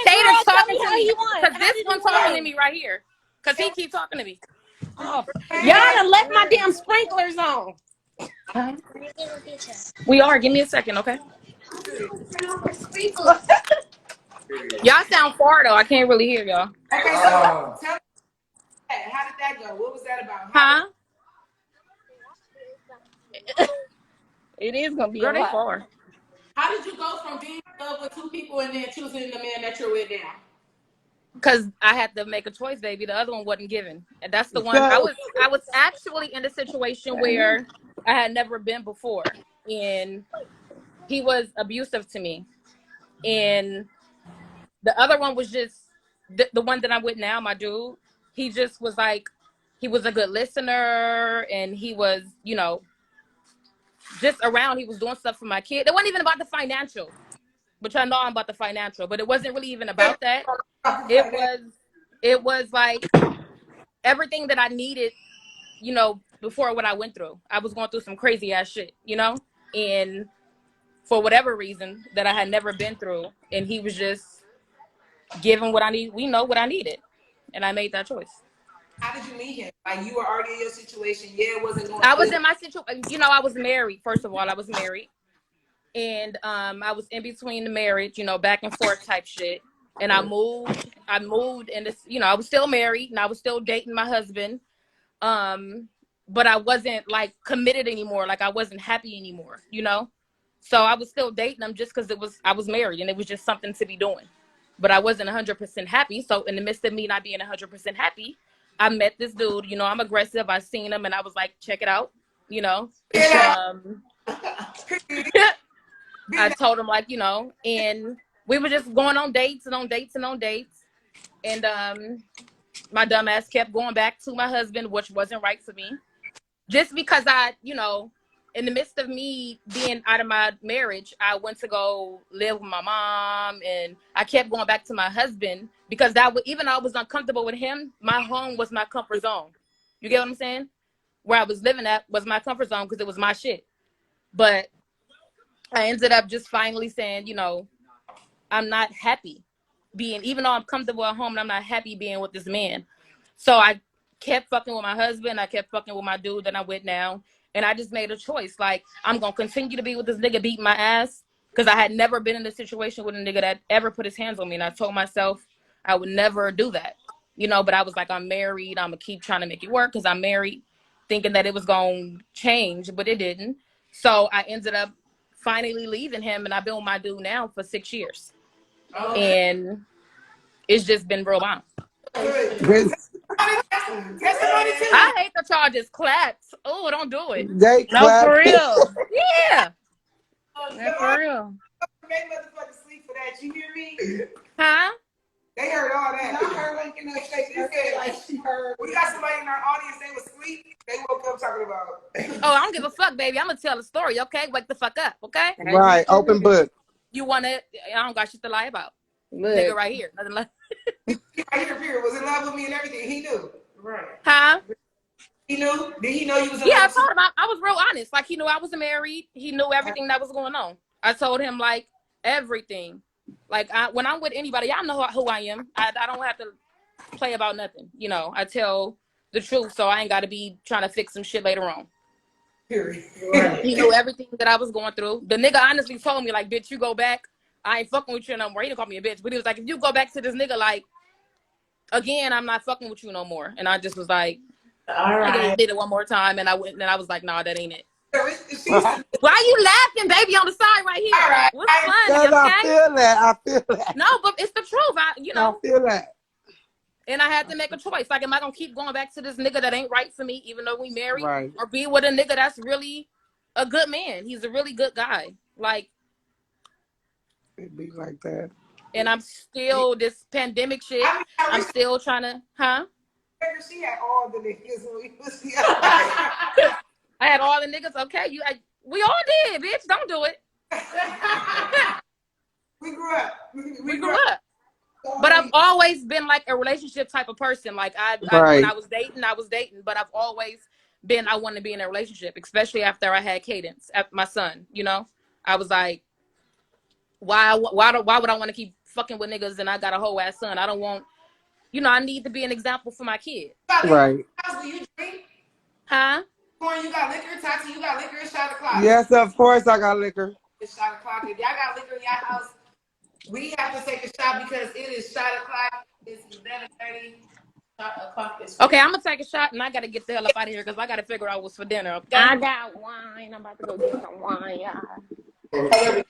Tater's talking to me. Because this one talking to me right here. Because he keep talking to me. Y'all done left my damn sprinklers on. We are. Give me a second, okay? Y'all sound far though. I can't really hear y'all. Okay, so tell me, how did that go? What was that about? Huh? It is gonna be Girl, a they lot. far. How did you go from being in love with two people and then choosing the man that you're with now? Because I had to make a choice, baby. The other one wasn't given. And that's the one. I was actually in a situation where I had never been before. And he was abusive to me. And the other one was just the one that I'm with now, my dude. He just was like, he was a good listener and he was, just around. He was doing stuff for my kid. It wasn't even about the financial, which I know I'm about the financial, but it wasn't really even about that. It was like everything that I needed, before what I went through. I was going through some crazy ass shit, and for whatever reason that I had never been through, and he was just giving what I need. We know what I needed, and I made that choice. How did you meet him? Like, you were already in your situation. Yeah, it wasn't going. I was in my situation. I was married. First of all, I was married, and I was in between the marriage, back and forth type shit. And I moved, and this, I was still married, and I was still dating my husband, but I wasn't like committed anymore. Like I wasn't happy anymore, So I was still dating him just because I was married, and it was just something to be doing. But I wasn't 100% happy. So in the midst of me not being 100% happy, I met this dude. I'm aggressive. I seen him, and I was like, check it out. I told him and we were just going on dates and on dates and on dates. And my dumb ass kept going back to my husband, which wasn't right for me. Just because I, in the midst of me being out of my marriage, I went to go live with my mom, and I kept going back to my husband because even though I was uncomfortable with him, my home was my comfort zone. You get what I'm saying? Where I was living at was my comfort zone because it was my shit. But I ended up just finally saying, I'm not happy even though I'm comfortable at home, and I'm not happy being with this man. So I kept fucking with my husband. I kept fucking with my dude that I'm with now. And I just made a choice. Like, I'm going to continue to be with this nigga beating my ass because I had never been in a situation with a nigga that ever put his hands on me. And I told myself I would never do that. But I was like, I'm married. I'm going to keep trying to make it work because I'm married, thinking that it was going to change, but it didn't. So I ended up finally leaving him, and I've been with my dude now for 6 years. And it's just been real bomb. I hate the charges claps. Oh, don't do it. They no, clap. for real. Yeah. For real. They motherfuckers sleep for that. You hear me? Huh? They heard all that. I heard like in that face. They said like she heard. We got somebody in our audience. They was asleep. They woke up talking about. Oh, I don't give a fuck, baby. I'm gonna tell the story. Okay, wake the fuck up. Okay. Right. Open book. You wanna? I don't got shit to lie about. Nigga, right here. Nothing like. Right here, was in love with me and everything. He knew. Right. Huh? He knew? Did he know you was in Yeah, love? I told him. I was real honest. Like, he knew I was married. He knew everything that was going on. I told him, like, everything. Like, when I'm with anybody, y'all know who I am. I don't have to play about nothing. I tell the truth, so I ain't got to be trying to fix some shit later on. Period. He knew everything that I was going through. The nigga honestly told me, like, bitch, you go back. I ain't fucking with you no more. He didn't call me a bitch, but he was like, if you go back to this nigga, like, again, I'm not fucking with you no more. And I just was like, all right. I did it one more time, and I went, and I was like, nah, that ain't it. Why you laughing, baby, on the side right here? All right. What's funny, okay? I feel that. No, but it's the truth. I feel that. And I had to make a choice. Like, am I gonna keep going back to this nigga that ain't right for me, even though we married, right, or be with a nigga that's really a good man? He's a really good guy. Like, it be like that. And I'm still this pandemic shit. I'm still trying to, She had all the niggas when we was young. I had all the niggas. Okay, we all did, bitch. Don't do it. We grew up. We grew up. But I've always been like a relationship type of person. Like when I was dating, but I've always been, I want to be in a relationship, especially after I had Cadence, after my son, I was like, why would I want to keep fucking with niggas and I got a whole ass son? I don't want, I need to be an example for my kid. Right. Do you drink? Huh? Corn, you got liquor? Tati, you got liquor? It's shot o'clock. Yes, of course I got liquor. It's shot o'clock. If y'all got liquor in your house, we have to take a shot because it is shot o'clock. It's 11:30. Shot o'clock is. Okay, I'm gonna take a shot and I gotta get the hell up out of here because I gotta figure out what's for dinner. Okay? I got wine. I'm about to go get some wine, y'all.